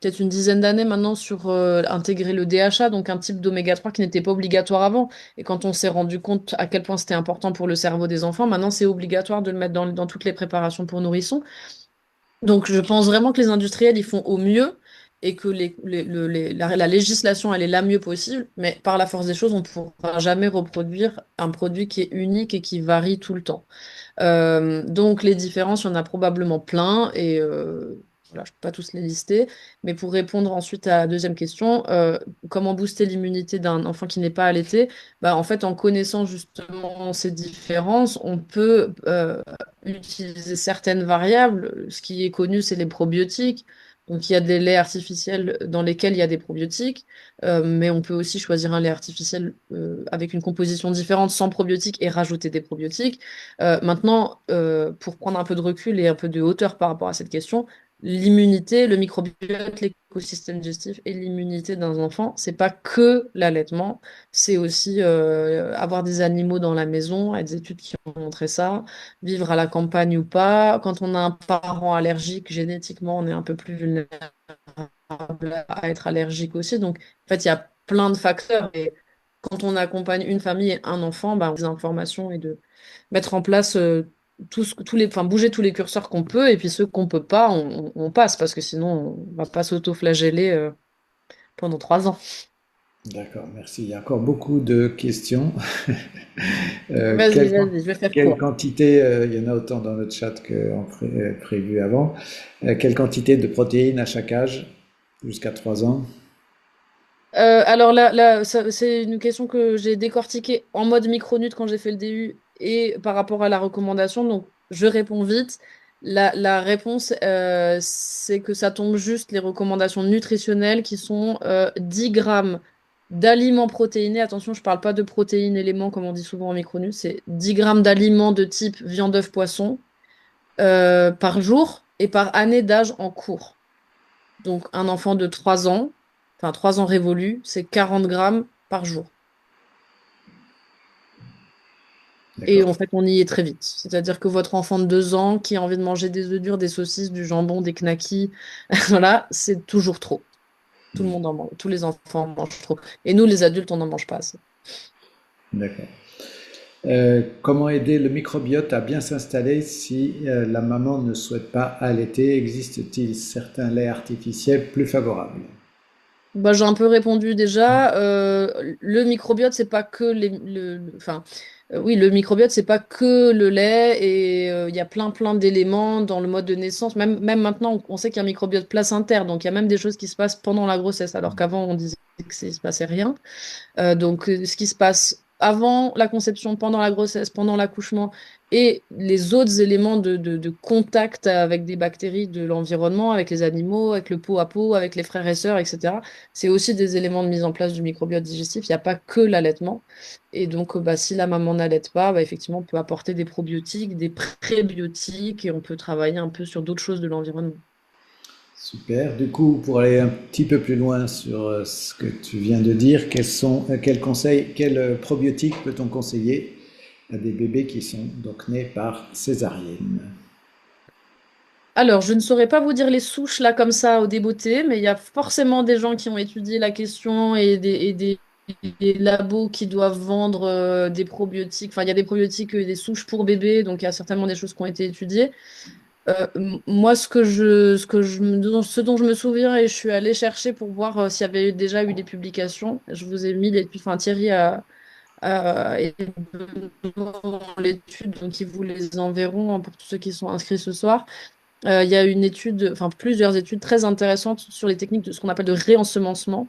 peut-être une dizaine d'années maintenant sur intégrer le DHA, donc un type d'oméga 3 qui n'était pas obligatoire avant. Et quand on s'est rendu compte à quel point c'était important pour le cerveau des enfants, maintenant c'est obligatoire de le mettre dans toutes les préparations pour nourrissons. Donc, je pense vraiment que les industriels, ils font au mieux et que la législation, elle est la mieux possible, mais par la force des choses, on ne pourra jamais reproduire un produit qui est unique et qui varie tout le temps. Donc, les différences, il y en a probablement plein et voilà, je ne peux pas tous les lister. Mais pour répondre ensuite à la deuxième question, comment booster l'immunité d'un enfant qui n'est pas allaité? En fait, en connaissant justement ces différences, on peut utiliser certaines variables. Ce qui est connu, c'est les probiotiques. Donc, il y a des laits artificiels dans lesquels il y a des probiotiques, mais on peut aussi choisir un lait artificiel avec une composition différente sans probiotiques et rajouter des probiotiques. Maintenant, pour prendre un peu de recul et un peu de hauteur par rapport à cette question, l'immunité, le microbiote, l'écosystème digestif et l'immunité d'un enfant, c'est pas que l'allaitement, c'est aussi avoir des animaux dans la maison. Il y a des études qui ont montré ça, vivre à la campagne ou pas. Quand on a un parent allergique, génétiquement, on est un peu plus vulnérable à être allergique aussi. Donc, en fait, il y a plein de facteurs. Et quand on accompagne une famille et un enfant, on a des informations et de mettre en place enfin, bouger tous les curseurs qu'on peut, et puis ceux qu'on peut pas, on passe, parce que sinon, on va pas s'auto-flageller pendant 3 ans. D'accord, merci. Il y a encore beaucoup de questions. Vas-y, Quelle, vas-y, je vais faire quelle court. quantité, il y en a autant dans notre chat prévu avant, quelle quantité de protéines à chaque âge, jusqu'à 3 ans? Alors là, c'est une question que j'ai décortiquée en mode micronute quand j'ai fait le DU et par rapport à la recommandation. Donc, je réponds vite. La réponse, c'est que ça tombe juste les recommandations nutritionnelles qui sont 10 grammes d'aliments protéinés. Attention, je ne parle pas de protéines éléments comme on dit souvent en micronute. C'est 10 grammes d'aliments de type viande, œuf, poisson par jour et par année d'âge en cours. Donc, un enfant de 3 ans, enfin 3 ans révolus, c'est 40 grammes par jour. Et D'accord. en fait, on y est très vite. C'est-à-dire que votre enfant de 2 ans qui a envie de manger des œufs durs, des saucisses, du jambon, des knackis, voilà, c'est toujours trop. Tout le monde en mange, tous les enfants en mangent trop. Et nous, les adultes, on n'en mange pas assez. D'accord. Comment aider le microbiote à bien s'installer si la maman ne souhaite pas allaiter? Existe-t-il certains laits artificiels plus favorables? J'ai un peu répondu déjà. Le microbiote, c'est pas que enfin, Oui, le microbiote, c'est pas que le lait et il y a plein d'éléments dans le mode de naissance. Même maintenant, on sait qu'il y a un microbiote placentaire, donc il y a même des choses qui se passent pendant la grossesse, alors qu'avant, on disait que se passait rien. Ce qui se passe avant la conception, pendant la grossesse, pendant l'accouchement, et les autres éléments de contact avec des bactéries de l'environnement, avec les animaux, avec le pot à pot, avec les frères et sœurs, etc. C'est aussi des éléments de mise en place du microbiote digestif. Il n'y a pas que l'allaitement. Et donc, bah, si la maman n'allaite pas, bah, effectivement, on peut apporter des probiotiques, des prébiotiques, et on peut travailler un peu sur d'autres choses de l'environnement. Super. Du coup, pour aller un petit peu plus loin sur ce que tu viens de dire, quels conseils, quels probiotiques peut-on conseiller à des bébés qui sont donc nés par césarienne? Alors, je ne saurais pas vous dire les souches là comme ça au débeauté, mais il y a forcément des gens qui ont étudié la question des labos qui doivent vendre des probiotiques. Enfin, il y a des probiotiques et des souches pour bébés, donc il y a certainement des choses qui ont été étudiées. Moi, ce dont je me souviens et je suis allée chercher pour voir s'il y avait déjà eu des publications. Je vous ai mis enfin Thierry est devant l'étude, donc ils vous les enverront hein, pour tous ceux qui sont inscrits ce soir. Il y a une étude, enfin plusieurs études très intéressantes sur les techniques de ce qu'on appelle de réensemencement.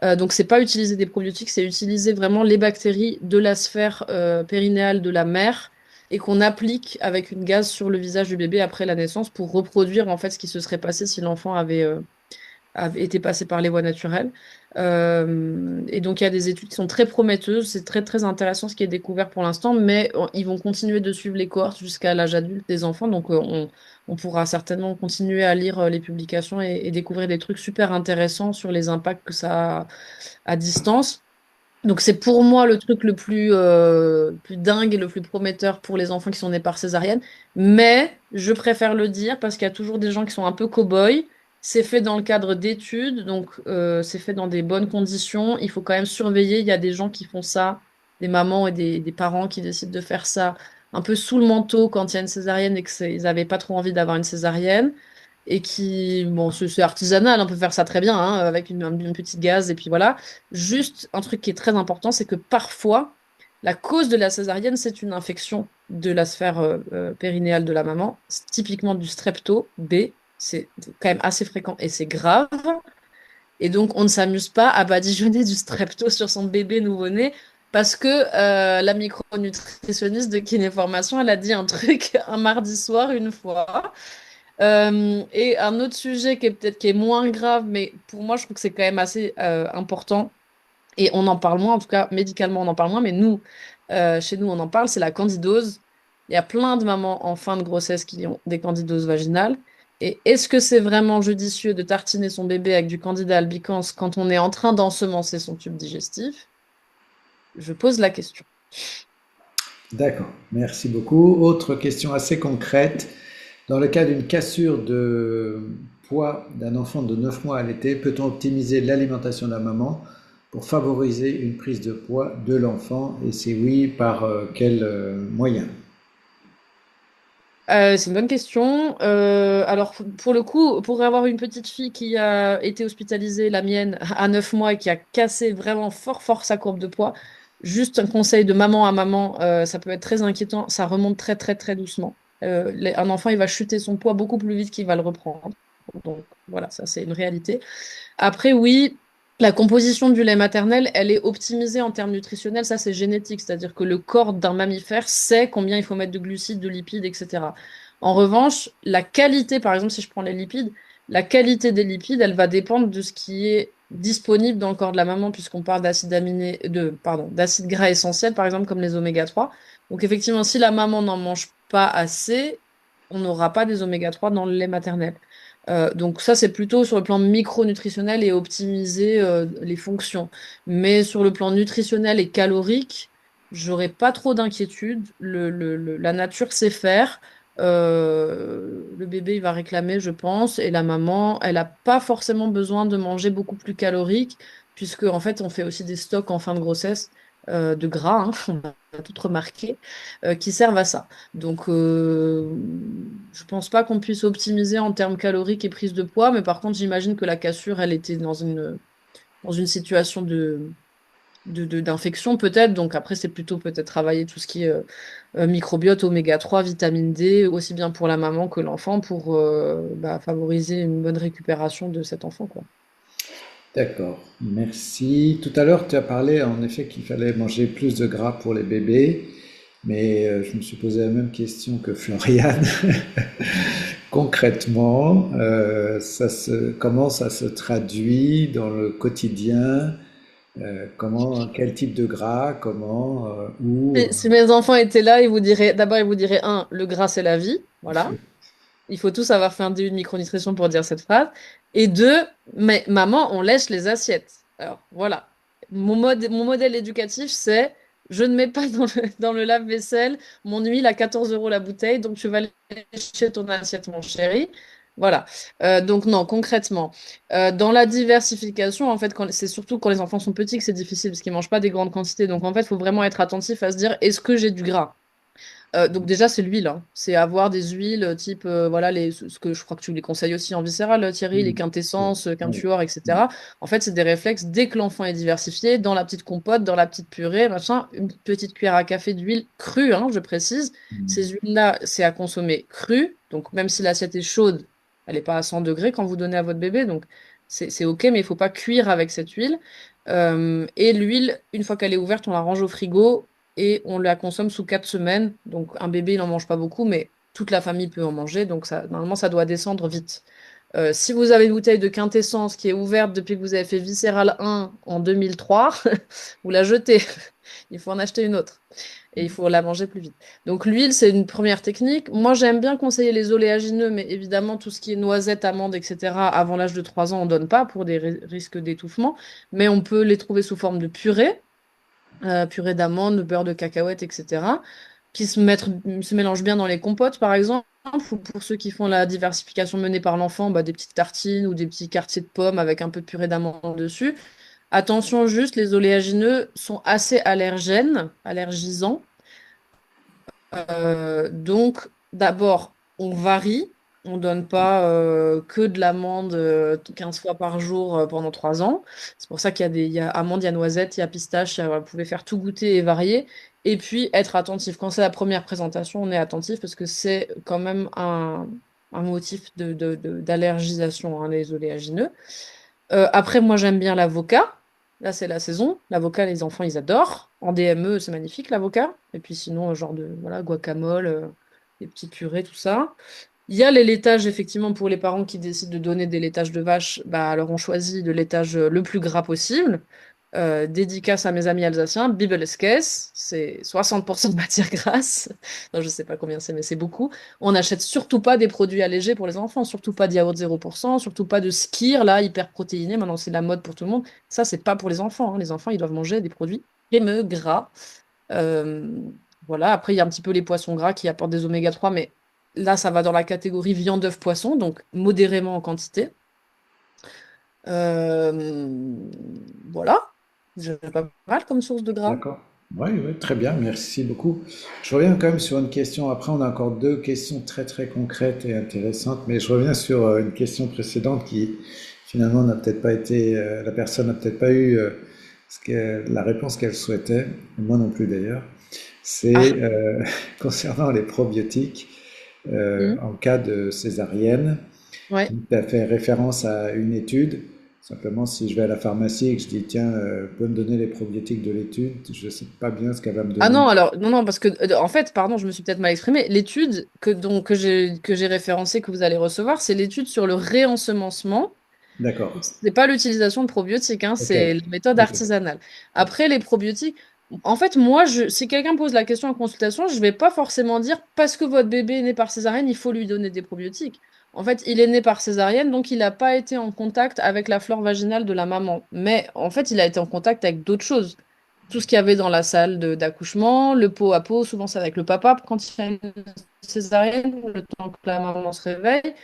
Donc, c'est pas utiliser des probiotiques, c'est utiliser vraiment les bactéries de la sphère périnéale de la mère et qu'on applique avec une gaze sur le visage du bébé après la naissance pour reproduire en fait ce qui se serait passé si l'enfant avait été passé par les voies naturelles. Et donc, il y a des études qui sont très prometteuses. C'est très intéressant ce qui est découvert pour l'instant, mais ils vont continuer de suivre les cohortes jusqu'à l'âge adulte des enfants. Donc, on pourra certainement continuer à lire les publications et découvrir des trucs super intéressants sur les impacts que ça a à distance. Donc, c'est pour moi le truc plus dingue et le plus prometteur pour les enfants qui sont nés par césarienne. Mais je préfère le dire parce qu'il y a toujours des gens qui sont un peu cow-boys. C'est fait dans le cadre d'études, donc c'est fait dans des bonnes conditions. Il faut quand même surveiller. Il y a des gens qui font ça, des mamans et des parents qui décident de faire ça un peu sous le manteau quand il y a une césarienne et qu'ils n'avaient pas trop envie d'avoir une césarienne et qui, bon, c'est artisanal, on peut faire ça très bien, hein, avec une petite gaz, et puis voilà. Juste, un truc qui est très important, c'est que parfois, la cause de la césarienne, c'est une infection de la sphère périnéale de la maman, c'est typiquement du strepto B, c'est quand même assez fréquent et c'est grave. Et donc, on ne s'amuse pas à badigeonner du strepto sur son bébé nouveau-né. Parce que la micronutritionniste de Kinéformation, elle a dit un truc un mardi soir une fois. Et un autre sujet qui est moins grave, mais pour moi, je trouve que c'est quand même assez important. Et on en parle moins, en tout cas, médicalement, on en parle moins, mais nous, chez nous, on en parle, c'est la candidose. Il y a plein de mamans en fin de grossesse qui ont des candidoses vaginales. Et est-ce que c'est vraiment judicieux de tartiner son bébé avec du candida albicans quand on est en train d'ensemencer son tube digestif? Je pose la question. D'accord, merci beaucoup. Autre question assez concrète. Dans le cas d'une cassure de poids d'un enfant de 9 mois allaité, peut-on optimiser l'alimentation de la maman pour favoriser une prise de poids de l'enfant? Et si oui, par quels moyens? C'est une bonne question. Alors, pour le coup, pour avoir une petite fille qui a été hospitalisée, la mienne, à 9 mois et qui a cassé vraiment fort sa courbe de poids, juste un conseil de maman à maman, ça peut être très inquiétant. Ça remonte très doucement. Un enfant, il va chuter son poids beaucoup plus vite qu'il va le reprendre. Donc, voilà, ça, c'est une réalité. Après, oui, la composition du lait maternel, elle est optimisée en termes nutritionnels. Ça, c'est génétique, c'est-à-dire que le corps d'un mammifère sait combien il faut mettre de glucides, de lipides, etc. En revanche, la qualité, par exemple, si je prends les lipides, la qualité des lipides, elle va dépendre de ce qui est disponible dans le corps de la maman, puisqu'on parle d'acides gras essentiels, par exemple, comme les oméga 3. Donc, effectivement, si la maman n'en mange pas assez, on n'aura pas des oméga 3 dans le lait maternel. Donc ça, c'est plutôt sur le plan micronutritionnel et optimiser les fonctions. Mais sur le plan nutritionnel et calorique, j'aurais pas trop d'inquiétude. La nature sait faire. Le bébé, il va réclamer, je pense, et la maman, elle n'a pas forcément besoin de manger beaucoup plus calorique, puisque en fait, on fait aussi des stocks en fin de grossesse de gras, hein, on a tout remarqué, qui servent à ça. Donc, je pense pas qu'on puisse optimiser en termes caloriques et prise de poids, mais par contre, j'imagine que la cassure, elle était dans une situation d'infection peut-être. Donc après, c'est plutôt peut-être travailler tout ce qui est microbiote, oméga 3, vitamine D, aussi bien pour la maman que l'enfant, pour favoriser une bonne récupération de cet enfant, quoi. D'accord, merci. Tout à l'heure, tu as parlé en effet qu'il fallait manger plus de gras pour les bébés, mais je me suis posé la même question que Floriane. Concrètement, comment ça se traduit dans le quotidien? Quel type de gras, comment, où? Si mes enfants étaient là, d'abord, ils vous diraient, un, le gras, c'est la vie. Voilà. Il faut tous avoir fait un DU de micronutrition pour dire cette phrase. Et deux, mais maman, on lèche les assiettes. Alors, voilà. Mon modèle éducatif, c'est je ne mets pas dans le lave-vaisselle mon huile à 14 euros la bouteille, donc tu vas lécher ton assiette, mon chéri. Voilà. Donc, non, concrètement, dans la diversification, en fait, c'est surtout quand les enfants sont petits que c'est difficile parce qu'ils mangent pas des grandes quantités. Donc, en fait, il faut vraiment être attentif à se dire est-ce que j'ai du gras? Donc déjà, c'est l'huile, hein. C'est avoir des huiles type, voilà, ce que je crois que tu les conseilles aussi en viscéral, Thierry, les Mm. quintessences, Ouais. quintuor, etc. En fait, c'est des réflexes dès que l'enfant est diversifié, dans la petite compote, dans la petite purée, machin, une petite cuillère à café d'huile crue, hein, je précise. Ces huiles-là, c'est à consommer crue. Donc même si l'assiette est chaude, elle n'est pas à 100 degrés quand vous donnez à votre bébé. Donc c'est OK, mais il faut pas cuire avec cette huile. Et l'huile, une fois qu'elle est ouverte, on la range au frigo et on la consomme sous 4 semaines. Donc un bébé, il n'en mange pas beaucoup, mais toute la famille peut en manger. Donc ça, normalement, ça doit descendre vite. Si vous avez une bouteille de quintessence qui est ouverte depuis que vous avez fait Viscéral 1 en 2003, vous la jetez. Il faut en acheter une autre. Et il faut la manger plus vite. Donc l'huile, c'est une première technique. Moi, j'aime bien conseiller les oléagineux, mais évidemment, tout ce qui est noisettes, amandes, etc., avant l'âge de 3 ans, on ne donne pas pour des risques d'étouffement. Mais on peut les trouver sous forme de purée, purée d'amandes, de beurre de cacahuète, etc., qui se mélangent bien dans les compotes, par exemple, ou pour ceux qui font la diversification menée par l'enfant, des petites tartines ou des petits quartiers de pommes avec un peu de purée d'amandes dessus. Attention juste, les oléagineux sont assez allergisants. Donc, d'abord, on varie. On donne pas que de l'amande 15 fois par jour pendant 3 ans. C'est pour ça il y a amande, il y a noisette, il y a pistache. Vous pouvez faire tout goûter et varier. Et puis, être attentif. Quand c'est la première présentation, on est attentif parce que c'est quand même un motif d'allergisation, hein, les oléagineux. Après, moi, j'aime bien l'avocat. Là, c'est la saison. L'avocat, les enfants, ils adorent. En DME, c'est magnifique, l'avocat. Et puis sinon, genre de voilà, guacamole, des petits purées, tout ça. Il y a les laitages, effectivement, pour les parents qui décident de donner des laitages de vache. Bah, alors, on choisit le laitage le plus gras possible. Dédicace à mes amis alsaciens, Bibeleskes, c'est 60% de matière grasse. Non, je sais pas combien c'est, mais c'est beaucoup. On n'achète surtout pas des produits allégés pour les enfants, surtout pas de yaourt 0%, surtout pas de skyr, là, hyper protéiné. Maintenant, c'est la mode pour tout le monde. Ça, c'est pas pour les enfants, hein. Les enfants, ils doivent manger des produits crémeux, gras. Euh, voilà. Après, il y a un petit peu les poissons gras qui apportent des oméga 3, mais là, ça va dans la catégorie viande, œuf, poisson, donc modérément en quantité. Euh, voilà. J'ai pas mal comme source de gras. D'accord. Oui, oui, très bien, merci beaucoup. Je reviens quand même sur une question. Après, on a encore deux questions très très concrètes et intéressantes, mais je reviens sur une question précédente qui finalement n'a peut-être pas été, la personne n'a peut-être pas eu la réponse qu'elle souhaitait, et moi non plus d'ailleurs. C'est Ah, concernant les probiotiques hmm, en cas de césarienne. ouais. Tu as fait référence à une étude. Simplement, si je vais à la pharmacie et que je dis, tiens, peux me donner les probiotiques de l'étude, je ne sais pas bien ce qu'elle va me Ah donner. non, alors, non, non, parce que, en fait, pardon, je me suis peut-être mal exprimée. L'étude que j'ai référencée, que vous allez recevoir, c'est l'étude sur le réensemencement. D'accord. Donc, c'est pas l'utilisation de probiotiques, hein, Ok. c'est la méthode Ok. artisanale. Après, les probiotiques, en fait, moi, si quelqu'un pose la question en consultation, je vais pas forcément dire parce que votre bébé est né par césarienne, il faut lui donner des probiotiques. En fait, il est né par césarienne, donc il n'a pas été en contact avec la flore vaginale de la maman. Mais en fait, il a été en contact avec d'autres choses. Tout ce qu'il y avait dans la salle d'accouchement, le pot à pot, souvent c'est avec le papa quand il y a une césarienne, le temps que la maman se réveille.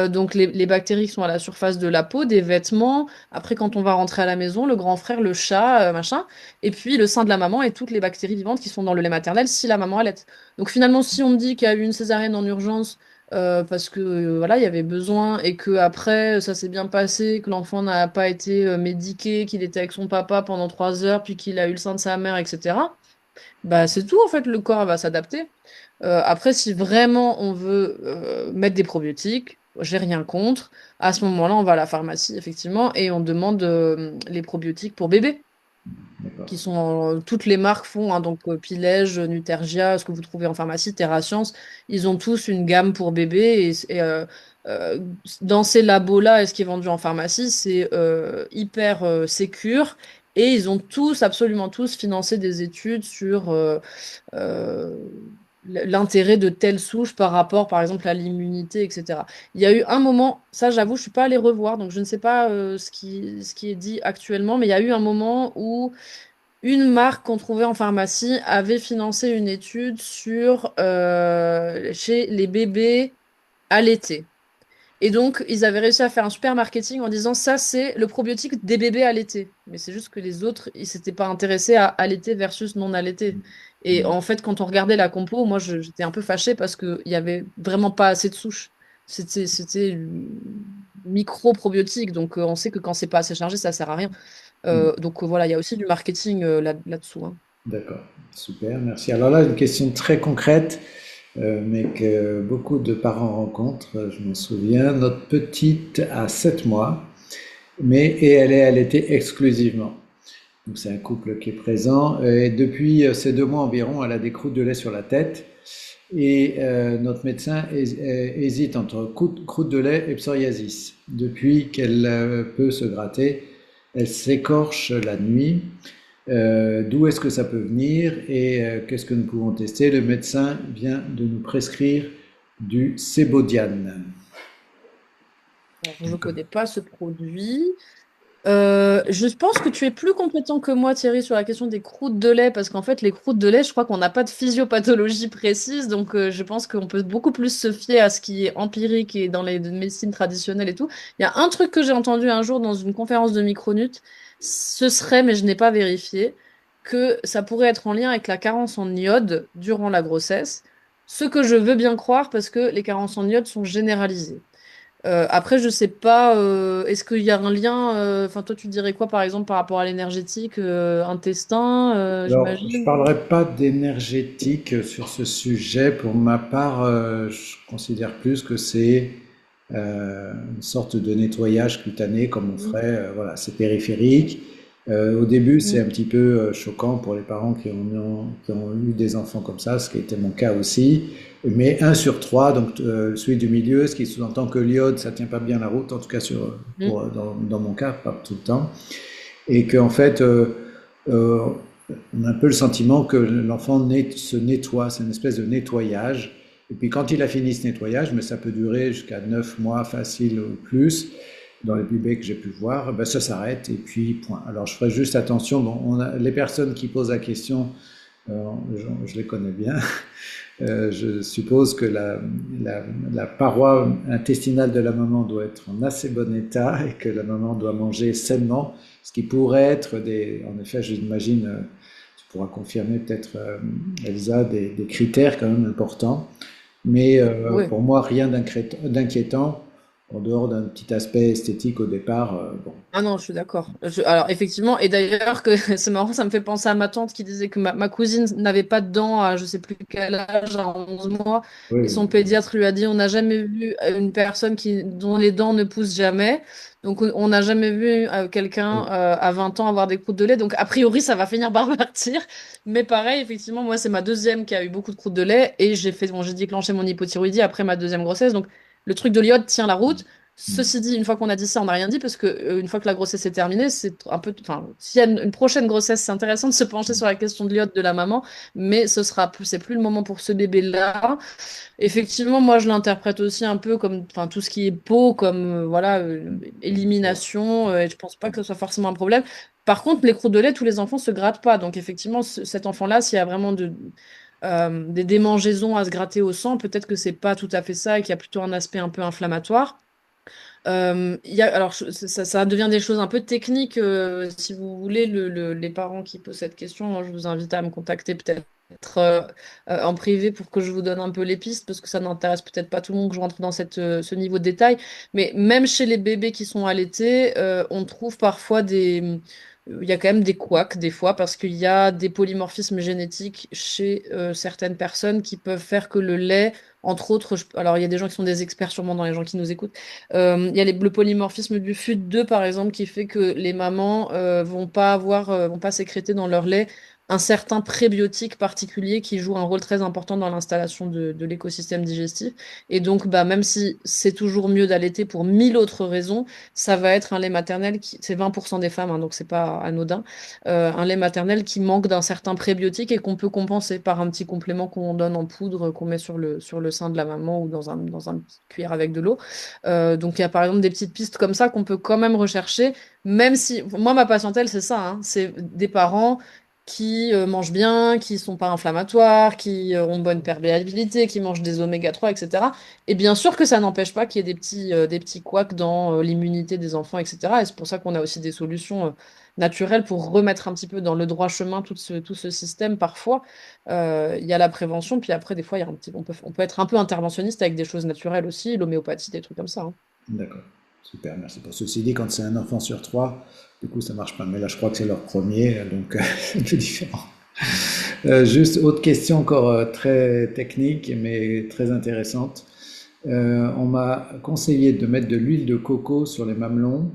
Donc les bactéries qui sont à la surface de la peau, des vêtements. Après, quand on va rentrer à la maison, le grand frère, le chat, machin. Et puis le sein de la maman et toutes les bactéries vivantes qui sont dans le lait maternel si la maman allait. Donc finalement, si on me dit qu'il y a eu une césarienne en urgence, parce que voilà, il y avait besoin et que après ça s'est bien passé, que l'enfant n'a pas été médiqué, qu'il était avec son papa pendant 3 heures, puis qu'il a eu le sein de sa mère, etc. Bah c'est tout en fait, le corps va s'adapter. Après, si vraiment on veut mettre des probiotiques, j'ai rien contre. À ce moment-là, on va à la pharmacie effectivement et on demande les probiotiques pour bébé D'accord. qui sont toutes les marques font, hein, donc Pilège, Nutergia, ce que vous trouvez en pharmacie, TerraScience, ils ont tous une gamme pour bébé euh, dans ces labos-là et ce qui est vendu en pharmacie, c'est hyper sécure et ils ont tous, absolument tous, financé des études sur euh, l'intérêt de telle souche par rapport, par exemple, à l'immunité, etc. Il y a eu un moment, ça j'avoue, je suis pas allée revoir, donc je ne sais pas ce qui est dit actuellement, mais il y a eu un moment où une marque qu'on trouvait en pharmacie avait financé une étude sur chez les bébés allaités. Et donc, ils avaient réussi à faire un super marketing en disant ça, c'est le probiotique des bébés allaités. Mais c'est juste que les autres, ils s'étaient pas intéressés à allaiter versus non allaiter. Et en fait, quand on regardait la compo, moi, j'étais un peu fâchée parce qu'il y avait vraiment pas assez de souches. C'était micro-probiotique. Donc, on sait que quand c'est pas assez chargé, ça sert à rien. Donc, voilà, il y a aussi du marketing là-dessous, hein. D'accord, super, merci. Alors là, une question très concrète, mais que beaucoup de parents rencontrent. Je m'en souviens, notre petite a 7 mois, et elle est allaitée exclusivement. Donc c'est un couple qui est présent. Et depuis ces 2 mois environ, elle a des croûtes de lait sur la tête. Et notre médecin hésite entre croûte de lait et psoriasis. Depuis qu'elle peut se gratter, elle s'écorche la nuit. D'où est-ce que ça peut venir et qu'est-ce que nous pouvons tester? Le médecin vient de nous prescrire du Sebodiane. Alors, je ne Donc, connais pas ce produit. Je pense que tu es plus compétent que moi, Thierry, sur la question des croûtes de lait, parce qu'en fait, les croûtes de lait, je crois qu'on n'a pas de physiopathologie précise, donc je pense qu'on peut beaucoup plus se fier à ce qui est empirique et dans les médecines traditionnelles et tout. Il y a un truc que j'ai entendu un jour dans une conférence de Micronut, ce serait, mais je n'ai pas vérifié, que ça pourrait être en lien avec la carence en iode durant la grossesse, ce que je veux bien croire parce que les carences en iode sont généralisées. Après, je sais pas, est-ce qu'il y a un lien, enfin, toi, tu dirais quoi, par exemple, par rapport à l'énergétique, intestin, alors, je ne j'imagine? parlerai pas d'énergétique sur ce sujet. Pour ma part, je considère plus que c'est une sorte de nettoyage cutané comme on Mm, ferait, voilà, c'est périphérique. Au début, c'est un mm, petit peu choquant pour les parents qui ont eu des enfants comme ça, ce qui était mon cas aussi. Mais un sur trois, donc celui du milieu, ce qui sous-entend que l'iode, ça tient pas bien la route, en tout cas mm. dans mon cas, pas tout le temps. Et qu'en fait, euh, on a un peu le sentiment que l'enfant se nettoie, c'est une espèce de nettoyage. Et puis quand il a fini ce nettoyage, mais ça peut durer jusqu'à 9 mois facile ou plus, dans les bébés que j'ai pu voir, ben ça s'arrête et puis point. Alors je ferai juste attention, bon, les personnes qui posent la question, euh, je les connais bien. Je suppose que la paroi intestinale de la maman doit être en assez bon état et que la maman doit manger sainement, ce qui pourrait être en effet, j'imagine, tu pourras confirmer peut-être, Elsa, des critères quand même importants. Mais Ouais. pour moi, rien d'inquiétant, en dehors d'un petit aspect esthétique au départ. Bon. Ah non, je suis d'accord. Alors, effectivement, et d'ailleurs, que c'est marrant, ça me fait penser à ma tante qui disait que ma cousine n'avait pas de dents à je sais plus quel âge, à 11 mois, et Oui, son pédiatre lui a dit, on n'a jamais vu une personne dont les dents ne poussent jamais. Donc, on n'a jamais vu quelqu'un oui. à 20 ans avoir des croûtes de lait. Donc, a priori, ça va finir par partir. Mais pareil, effectivement, moi, c'est ma deuxième qui a eu beaucoup de croûtes de lait, et bon, j'ai déclenché mon hypothyroïdie après ma deuxième grossesse. Donc, le truc de l'iode tient la route. Ceci dit, une fois qu'on a dit ça, on n'a rien dit parce que une fois que la grossesse est terminée, c'est un peu, enfin, s'il y a une prochaine grossesse, c'est intéressant de se pencher sur la question de l'iode de la maman, mais c'est plus le moment pour ce bébé-là. Effectivement, moi, je l'interprète aussi un peu comme, enfin, tout ce qui est peau, comme, voilà, élimination, et je pense pas que ce soit forcément un problème. Par contre, les croûtes de lait, tous les enfants se grattent pas, donc effectivement, cet enfant-là, s'il y a vraiment des démangeaisons à se gratter au sang, peut-être que c'est pas tout à fait ça et qu'il y a plutôt un aspect un peu inflammatoire. Alors, ça devient des choses un peu techniques. Si vous voulez, les parents qui posent cette question, moi, je vous invite à me contacter peut-être en privé pour que je vous donne un peu les pistes, parce que ça n'intéresse peut-être pas tout le monde que je rentre dans ce niveau de détail. Mais même chez les bébés qui sont allaités, on trouve parfois il y a quand même des couacs des fois, parce qu'il y a des polymorphismes génétiques chez certaines personnes qui peuvent faire que le lait, entre autres, alors il y a des gens qui sont des experts sûrement dans les gens qui nous écoutent, il y a le polymorphisme du FUT2 par exemple, qui fait que les mamans vont pas sécréter dans leur lait un certain prébiotique particulier qui joue un rôle très important dans l'installation de l'écosystème digestif. Et donc, bah, même si c'est toujours mieux d'allaiter pour mille autres raisons, ça va être un lait maternel c'est 20% des femmes, hein, donc c'est pas anodin, un lait maternel qui manque d'un certain prébiotique et qu'on peut compenser par un petit complément qu'on donne en poudre, qu'on met sur le sein de la maman ou dans un petit cuillère avec de l'eau. Donc, il y a par exemple des petites pistes comme ça qu'on peut quand même rechercher, même si, moi, ma patientèle, c'est ça, hein, c'est des parents qui mangent bien, qui sont pas inflammatoires, qui ont bonne perméabilité, qui mangent des oméga 3, etc. Et bien sûr que ça n'empêche pas qu'il y ait des petits couacs dans l'immunité des enfants, etc. Et c'est pour ça qu'on a aussi des solutions naturelles pour remettre un petit peu dans le droit chemin tout ce système. Parfois, il y a la prévention, puis après, des fois, il y a on peut être un peu interventionniste avec des choses naturelles aussi, l'homéopathie, des trucs comme ça, hein. D'accord. Super, merci. Pour ceci dit, quand c'est un enfant sur trois, du coup, ça marche pas. Mais là, je crois que c'est leur premier, donc c'est un peu différent. Juste autre question encore très technique, mais très intéressante. On m'a conseillé de mettre de l'huile de coco sur les mamelons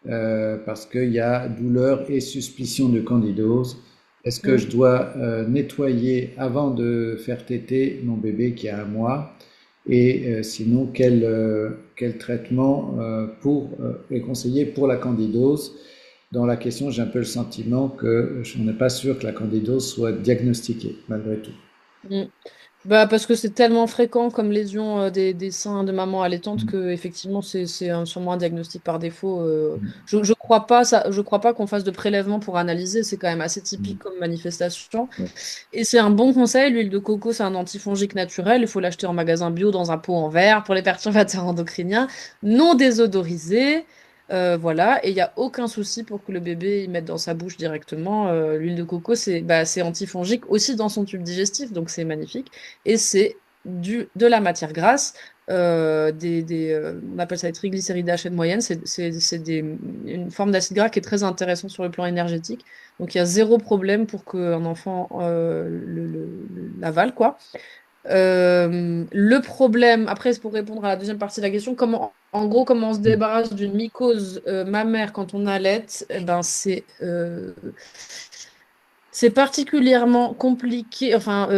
parce qu'il y a douleur et suspicion de candidose. Est-ce que Mm. je dois nettoyer avant de faire téter mon bébé qui a 1 mois? Et sinon, quel traitement est conseillé pour la candidose? Dans la question, j'ai un peu le sentiment que je n'ai pas sûr que la candidose soit diagnostiquée, malgré tout. Mm. Bah, parce que c'est tellement fréquent comme lésion des seins de maman allaitante Mm. que effectivement sûrement un diagnostic par défaut. Je crois pas je crois pas qu'on fasse de prélèvement pour analyser. C'est quand même assez typique Mm. comme manifestation. Ouais. Et c'est un bon conseil. L'huile de coco, c'est un antifongique naturel. Il faut l'acheter en magasin bio dans un pot en verre pour les perturbateurs endocriniens, non désodorisé. Voilà, et il n'y a aucun souci pour que le bébé il mette dans sa bouche directement. L'huile de coco, c'est antifongique aussi dans son tube digestif, donc c'est magnifique. Et c'est de la matière grasse, on appelle ça des triglycérides à chaîne moyenne, une forme d'acide gras qui est très intéressant sur le plan énergétique. Donc il y a zéro problème pour qu'un enfant l'avale, quoi. Le problème, après, c'est pour répondre à la deuxième partie de la question, en gros, comment on se débarrasse d'une mycose mammaire quand on allait, eh ben, c'est particulièrement compliqué, enfin,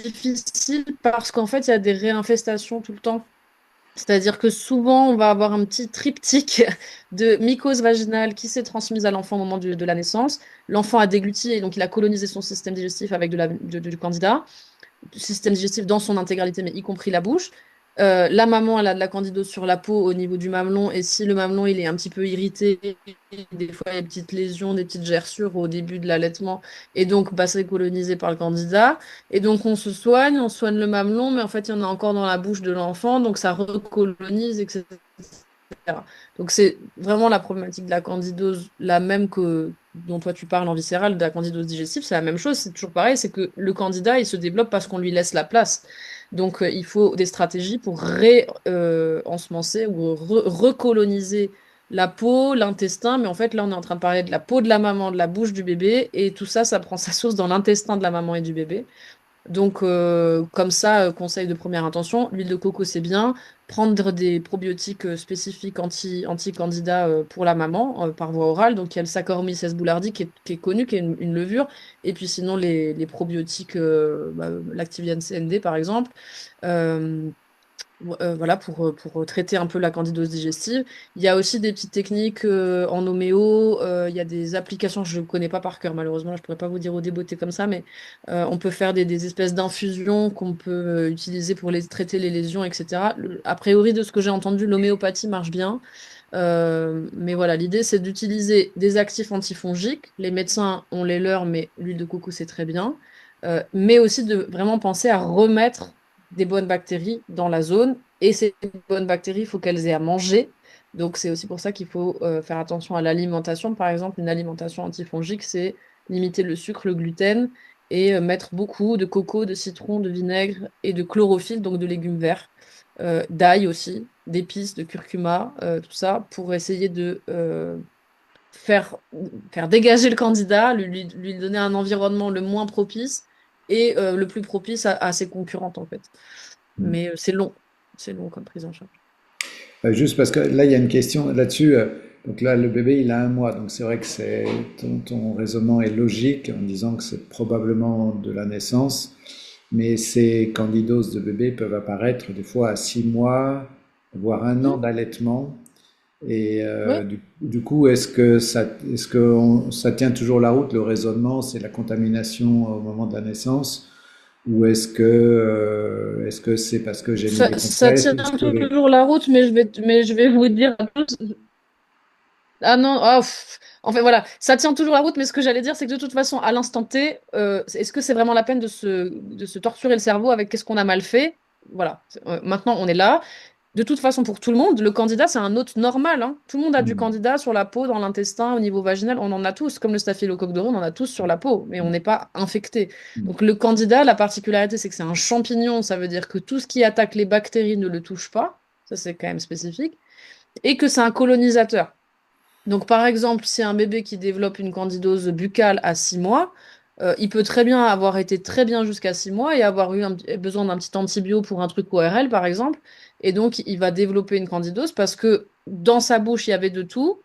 difficile parce qu'en fait, il y a des réinfestations tout le temps. C'est-à-dire que souvent, on va avoir un petit triptyque de mycose vaginale qui s'est transmise à l'enfant au moment de la naissance. L'enfant a dégluti et donc il a colonisé son système digestif avec du candida, système digestif dans son intégralité, mais y compris la bouche. La maman, elle a de la candidose sur la peau au niveau du mamelon, et si le mamelon il est un petit peu irrité, des fois il y a des petites lésions, des petites gerçures au début de l'allaitement, et donc bah, c'est colonisé par le candida. Et donc on soigne le mamelon, mais en fait il y en a encore dans la bouche de l'enfant, donc ça recolonise, etc. Donc c'est vraiment la problématique de la candidose, la même que dont toi tu parles en viscéral, de la candidose digestive, c'est la même chose, c'est toujours pareil, c'est que le candida, il se développe parce qu'on lui laisse la place. Donc il faut des stratégies pour ensemencer ou recoloniser la peau, l'intestin, mais en fait là on est en train de parler de la peau de la maman, de la bouche du bébé, et tout ça, ça prend sa source dans l'intestin de la maman et du bébé. Donc, comme ça, conseil de première intention, l'huile de coco, c'est bien. Prendre des probiotiques spécifiques anti-candida pour la maman par voie orale. Donc, il y a le Saccharomyces boulardii qui est connu, qui est une levure. Et puis, sinon, les probiotiques Lactivian CND, par exemple. Euh, voilà, pour traiter un peu la candidose digestive. Il y a aussi des petites techniques en homéo. Il y a des applications, je ne connais pas par cœur, malheureusement, là, je ne pourrais pas vous dire au débeauté comme ça, mais on peut faire des espèces d'infusions qu'on peut utiliser pour traiter les lésions, etc. A priori, de ce que j'ai entendu, l'homéopathie marche bien. Mais voilà, l'idée, c'est d'utiliser des actifs antifongiques. Les médecins ont les leurs, mais l'huile de coco, c'est très bien. Mais aussi de vraiment penser à remettre des bonnes bactéries dans la zone. Et ces bonnes bactéries, il faut qu'elles aient à manger. Donc, c'est aussi pour ça qu'il faut faire attention à l'alimentation. Par exemple, une alimentation antifongique, c'est limiter le sucre, le gluten et mettre beaucoup de coco, de citron, de vinaigre et de chlorophylle, donc de légumes verts, d'ail aussi, d'épices, de curcuma, tout ça, pour essayer de faire, faire dégager le candidat, lui donner un environnement le moins propice et le plus propice à ses concurrentes, en fait. Mais c'est long comme prise en charge. Juste parce que là, il y a une question là-dessus. Donc là, le bébé, il a 1 mois. Donc c'est vrai que ton raisonnement est logique en disant que c'est probablement de la naissance. Mais ces candidoses de bébé peuvent apparaître des fois à 6 mois, voire 1 an Mhm. d'allaitement. Et Ouais. du coup, est-ce que ça tient toujours la route, le raisonnement, c'est la contamination au moment de la naissance? Ou est-ce que c'est parce que j'ai mis des Ça compresses? tient Est-ce que toujours la route, mais je vais vous dire à tous. Ah non, ah, en fait, voilà, ça tient toujours la route, mais ce que j'allais dire, c'est que de toute façon, à l'instant T, est-ce que c'est vraiment la peine de se torturer le cerveau avec qu'est-ce qu'on a mal fait? Voilà, maintenant on est là. De toute façon, pour tout le monde, le candidat, c'est un hôte normal, hein. Tout le monde a du Hmm. candidat sur la peau, dans l'intestin, au niveau vaginal, on en a tous, comme le staphylocoque doré, on en a tous sur la peau, mais on n'est pas infecté. Donc le candidat, la particularité, c'est que c'est un champignon, ça veut dire que tout ce qui attaque les bactéries ne le touche pas, ça c'est quand même spécifique, et que c'est un colonisateur. Donc, par exemple, si un bébé qui développe une candidose buccale à 6 mois, il peut très bien avoir été très bien jusqu'à 6 mois et avoir eu besoin d'un petit antibio pour un truc ORL, par exemple. Et donc, il va développer une candidose parce que dans sa bouche, il y avait de tout.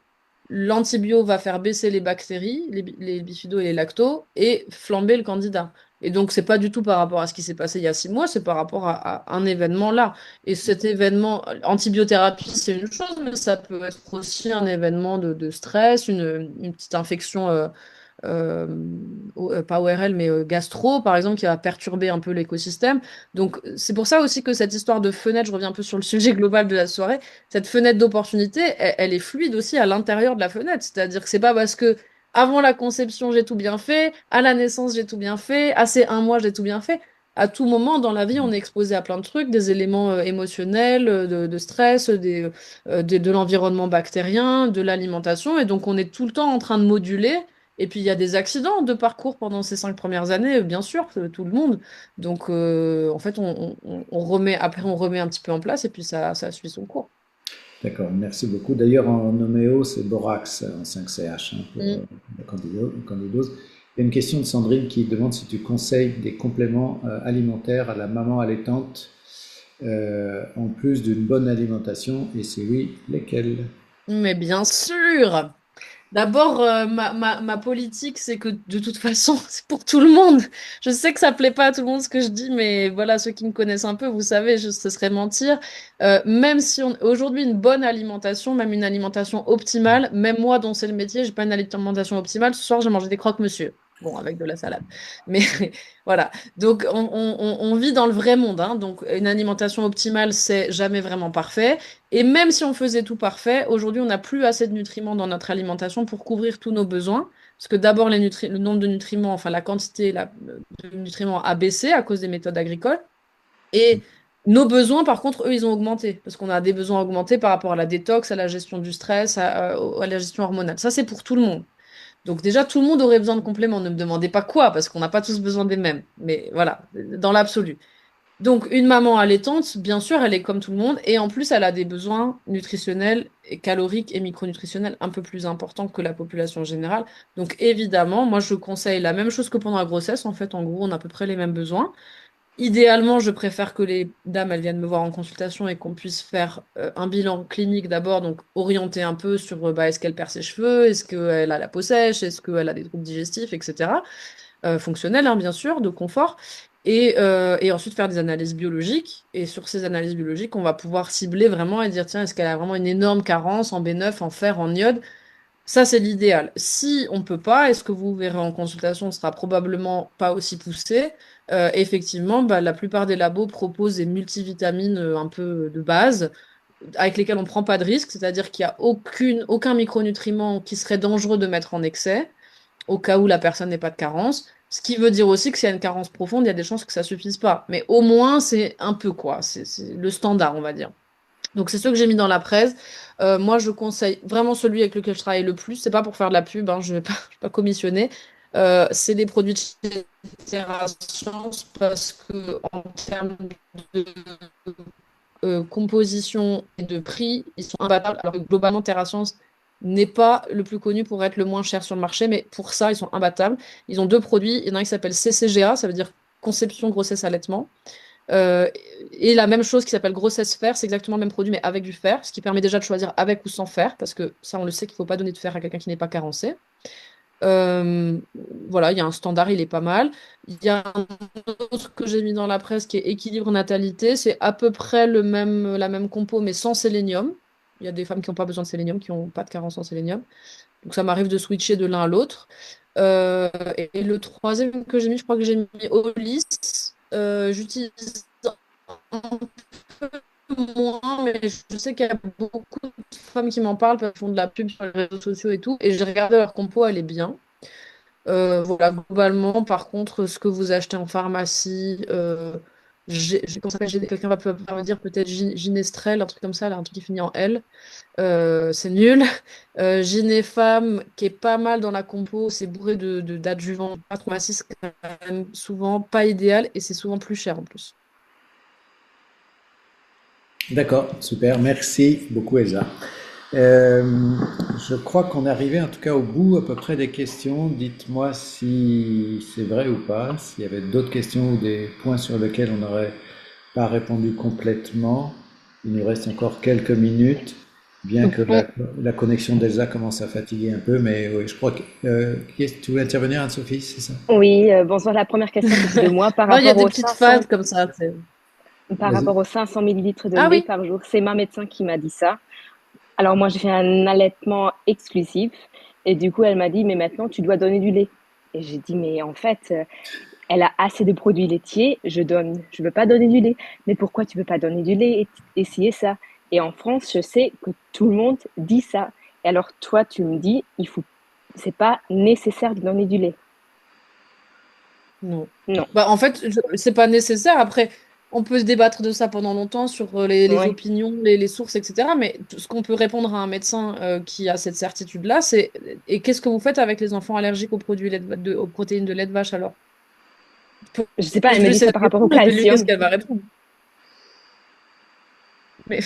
L'antibio va faire baisser les bactéries, les bifidos et les lactos, et flamber le candidat. Et donc, c'est pas du tout par rapport à ce qui s'est passé il y a 6 mois, c'est par rapport à un événement là. Et cet événement, antibiothérapie, c'est une chose, mais ça peut être aussi un événement de stress, une petite infection, euh, pas ORL, mais gastro, par exemple, qui va perturber un peu l'écosystème. Donc, c'est pour ça aussi que cette histoire de fenêtre, je reviens un peu sur le sujet global de la soirée, cette fenêtre d'opportunité, elle est fluide aussi à l'intérieur de la fenêtre. C'est-à-dire que c'est pas parce que avant la conception, j'ai tout bien fait, à la naissance, j'ai tout bien fait, à ces 1 mois, j'ai tout bien fait. À tout moment dans la vie, on est exposé à plein de trucs, des éléments émotionnels, de stress, de l'environnement bactérien, de l'alimentation, et donc on est tout le temps en train de moduler. Et puis il y a des accidents de parcours pendant ces 5 premières années, bien sûr, tout le monde. Donc en fait, on remet, après on remet un petit peu en place et puis ça suit son cours. D'accord, merci beaucoup. D'ailleurs, en homéo, c'est borax en 5CH hein, pour Mm. la candidose. Il y a une question de Sandrine qui demande si tu conseilles des compléments alimentaires à la maman allaitante en plus d'une bonne alimentation, et si oui, lesquels? Mais bien sûr! D'abord, ma politique, c'est que de toute façon, c'est pour tout le monde. Je sais que ça plaît pas à tout le monde ce que je dis, mais voilà, ceux qui me connaissent un peu, vous savez, ce serait mentir. Même si aujourd'hui, une bonne alimentation, même une alimentation optimale, même moi dont c'est le métier, j'ai pas une alimentation optimale. Ce soir, j'ai mangé des croque-monsieur. Bon, avec de la salade. Mais voilà. Donc, on vit dans le vrai monde, hein. Donc, une alimentation optimale, c'est jamais vraiment parfait. Et même si on faisait tout parfait, aujourd'hui, on n'a plus assez de nutriments dans notre alimentation pour couvrir tous nos besoins. Parce que d'abord, le nombre de nutriments, enfin la quantité de nutriments a baissé à cause des méthodes agricoles. Et nos besoins, par contre, eux, ils ont augmenté. Parce qu'on a des besoins augmentés par rapport à la détox, à la gestion du stress, à la gestion hormonale. Ça, c'est pour tout le monde. Donc déjà, tout le monde aurait besoin de compléments. Ne me demandez pas quoi, parce qu'on n'a pas tous besoin des mêmes. Mais voilà, dans l'absolu. Donc, une maman allaitante, bien sûr, elle est comme tout le monde, et en plus, elle a des besoins nutritionnels, et caloriques et micronutritionnels un peu plus importants que la population générale. Donc, évidemment, moi, je conseille la même chose que pendant la grossesse. En fait, en gros, on a à peu près les mêmes besoins. Idéalement, je préfère que les dames, elles viennent me voir en consultation et qu'on puisse faire un bilan clinique d'abord, donc orienter un peu sur bah, est-ce qu'elle perd ses cheveux, est-ce qu'elle a la peau sèche, est-ce qu'elle a des troubles digestifs, etc. Fonctionnels, hein, bien sûr, de confort. Et ensuite faire des analyses biologiques. Et sur ces analyses biologiques, on va pouvoir cibler vraiment et dire, tiens, est-ce qu'elle a vraiment une énorme carence en B9, en fer, en iode? Ça, c'est l'idéal. Si on peut pas, et ce que vous verrez en consultation ne sera probablement pas aussi poussé, effectivement, bah, la plupart des labos proposent des multivitamines un peu de base, avec lesquelles on ne prend pas de risque, c'est-à-dire qu'il n'y a aucun micronutriment qui serait dangereux de mettre en excès au cas où la personne n'ait pas de carence. Ce qui veut dire aussi que s'il y a une carence profonde, il y a des chances que ça suffise pas. Mais au moins, c'est un peu quoi. C'est le standard, on va dire. Donc, c'est ce que j'ai mis dans la presse. Moi, je conseille vraiment celui avec lequel je travaille le plus. C'est pas pour faire de la pub, hein, je vais pas commissionner. C'est des produits de chez TerraScience parce que en termes de composition et de prix, ils sont imbattables. Alors que globalement, TerraScience n'est pas le plus connu pour être le moins cher sur le marché, mais pour ça, ils sont imbattables. Ils ont deux produits. Il y en a un qui s'appelle CCGA, ça veut dire conception, grossesse, allaitement. Euh, et la même chose qui s'appelle grossesse fer, c'est exactement le même produit, mais avec du fer, ce qui permet déjà de choisir avec ou sans fer, parce que ça, on le sait qu'il ne faut pas donner de fer à quelqu'un qui n'est pas carencé. Euh, voilà, il y a un standard, il est pas mal. Il y a un autre que j'ai mis dans la presse qui est équilibre natalité. C'est à peu près la même compo, mais sans sélénium. Il y a des femmes qui n'ont pas besoin de sélénium, qui n'ont pas de carence en sélénium. Donc ça m'arrive de switcher de l'un à l'autre. Et le troisième que j'ai mis, je crois que j'ai mis Olis. J'utilise un peu moins, mais je sais qu'il y a beaucoup de femmes qui m'en parlent, parce qu'elles font de la pub sur les réseaux sociaux et tout. Et j'ai regardé leur compo, elle est bien. Voilà, globalement, par contre, ce que vous achetez en pharmacie, comment ça s'appelle, quelqu'un va me dire peut-être Ginestrel, un truc comme ça, là, un truc qui finit en L. C'est nul. Ginefam, qui est pas mal dans la compo, c'est bourré d'adjuvants. La pharmacie, c'est quand même souvent pas idéal et c'est souvent plus cher en plus. D'accord, super, merci beaucoup Elsa. Euh, je crois qu'on est arrivé en tout cas au bout à peu près des questions. Dites-moi si c'est vrai ou pas, s'il y avait d'autres questions ou des points sur lesquels on n'aurait pas répondu complètement. Il nous reste encore quelques minutes, bien que Bon, la connexion d'Elsa commence à fatiguer un peu, mais oui, je crois que tu voulais intervenir, Anne-Sophie, c'est ça? oui, bonsoir. La première question, c'était de moi Non, il y a des petites phases comme ça. par Vas-y. rapport aux 500 millilitres de Ah lait oui. par jour. C'est ma médecin qui m'a dit ça. Alors moi, j'ai fait un allaitement exclusif et du coup, elle m'a dit, mais maintenant, tu dois donner du lait. Et j'ai dit, mais en fait, elle a assez de produits laitiers, je veux pas donner du lait. Mais pourquoi tu veux pas donner du lait? Essayez ça. Et en France, je sais que tout le monde dit ça. Et alors toi, tu me dis, c'est pas nécessaire de donner du lait. Non. Non. Bah, en fait, c'est pas nécessaire. Après, on peut se débattre de ça pendant longtemps sur les Ouais. opinions, les sources, etc. Mais ce qu'on peut répondre à un médecin qui a cette certitude-là, c'est et qu'est-ce que vous faites avec les enfants allergiques aux produits aux protéines de lait de vache alors? Je sais pas, elle me Posez-lui dit ça cette par rapport au question et puis lui, qu'est-ce calcium. qu'elle va répondre? Mais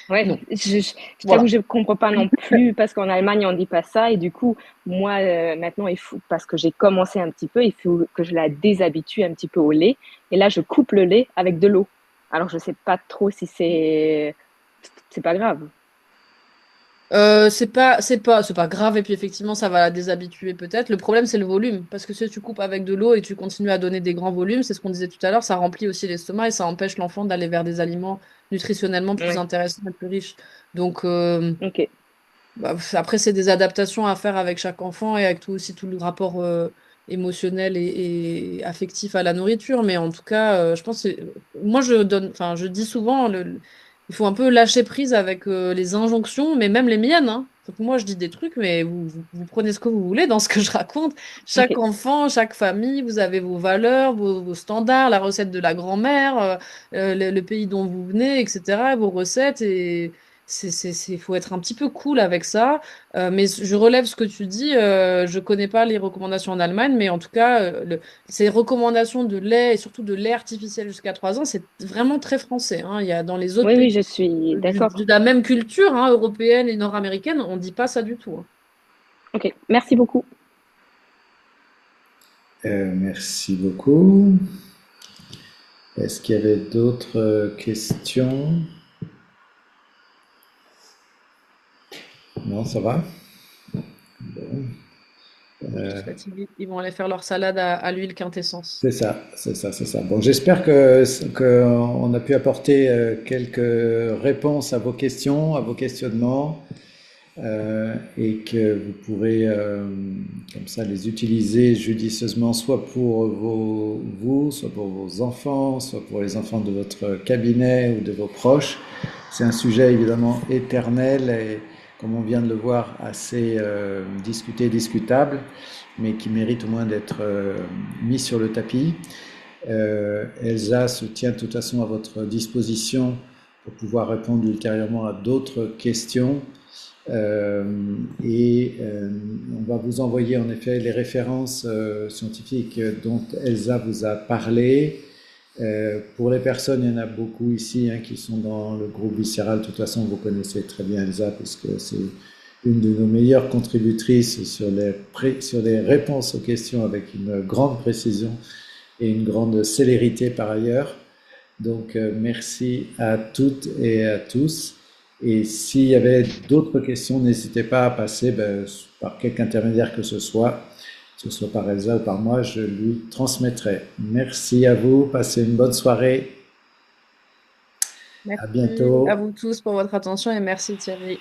Ouais, non. je t'avoue, Voilà. je comprends pas non plus parce qu'en Allemagne, on dit pas ça. Et du coup, moi, maintenant, il faut, parce que j'ai commencé un petit peu, il faut que je la déshabitue un petit peu au lait. Et là, je coupe le lait avec de l'eau. Alors, je sais pas trop si c'est pas grave. C'est pas grave et puis effectivement ça va la déshabituer peut-être. Le problème c'est le volume parce que si tu coupes avec de l'eau et tu continues à donner des grands volumes, c'est ce qu'on disait tout à l'heure, ça remplit aussi l'estomac et ça empêche l'enfant d'aller vers des aliments nutritionnellement plus Ouais. intéressants et plus riches. Donc Ok. bah, après c'est des adaptations à faire avec chaque enfant et avec tout le rapport émotionnel et affectif à la nourriture. Mais en tout cas, je pense que moi enfin je dis souvent il faut un peu lâcher prise avec les injonctions, mais même les miennes, hein. Donc moi, je dis des trucs, mais vous prenez ce que vous voulez dans ce que je raconte. Ok. Chaque enfant, chaque famille, vous avez vos valeurs, vos standards, la recette de la grand-mère, le pays dont vous venez, etc., vos recettes. Et faut être un petit peu cool avec ça. Mais je relève ce que tu dis. Je connais pas les recommandations en Allemagne, mais en tout cas, ces recommandations de lait et surtout de lait artificiel jusqu'à 3 ans, c'est vraiment très français, hein. Il y a dans les autres Oui, pays oui, je suis de d'accord. la même culture, hein, européenne et nord-américaine, on dit pas ça du tout, hein. Ok. Merci beaucoup. Merci beaucoup. Est-ce qu'il y avait d'autres questions? Non, ça va? Bon. Ils sont tous fatigués. Ils vont aller faire leur salade à l'huile quintessence. C'est ça, c'est ça, c'est ça. Bon, j'espère que on a pu apporter quelques réponses à vos questions, à vos questionnements, et que vous pourrez comme ça les utiliser judicieusement, soit pour vous, soit pour vos enfants, soit pour les enfants de votre cabinet ou de vos proches. C'est un sujet évidemment éternel et, comme on vient de le voir, assez discuté, discutable, mais qui mérite au moins d'être mis sur le tapis. Elsa se tient de toute façon à votre disposition pour pouvoir répondre ultérieurement à d'autres questions. On va vous envoyer en effet les références scientifiques dont Elsa vous a parlé. Pour les personnes, il y en a beaucoup ici hein, qui sont dans le groupe viscéral. De toute façon, vous connaissez très bien Elsa puisque c'est une de nos meilleures contributrices sur les réponses aux questions avec une grande précision et une grande célérité par ailleurs. Donc, merci à toutes et à tous. Et s'il y avait d'autres questions, n'hésitez pas à passer par quelque intermédiaire que ce soit par Elsa ou par moi, je lui transmettrai. Merci à vous, passez une bonne soirée, à Merci à bientôt. vous tous pour votre attention et merci Thierry.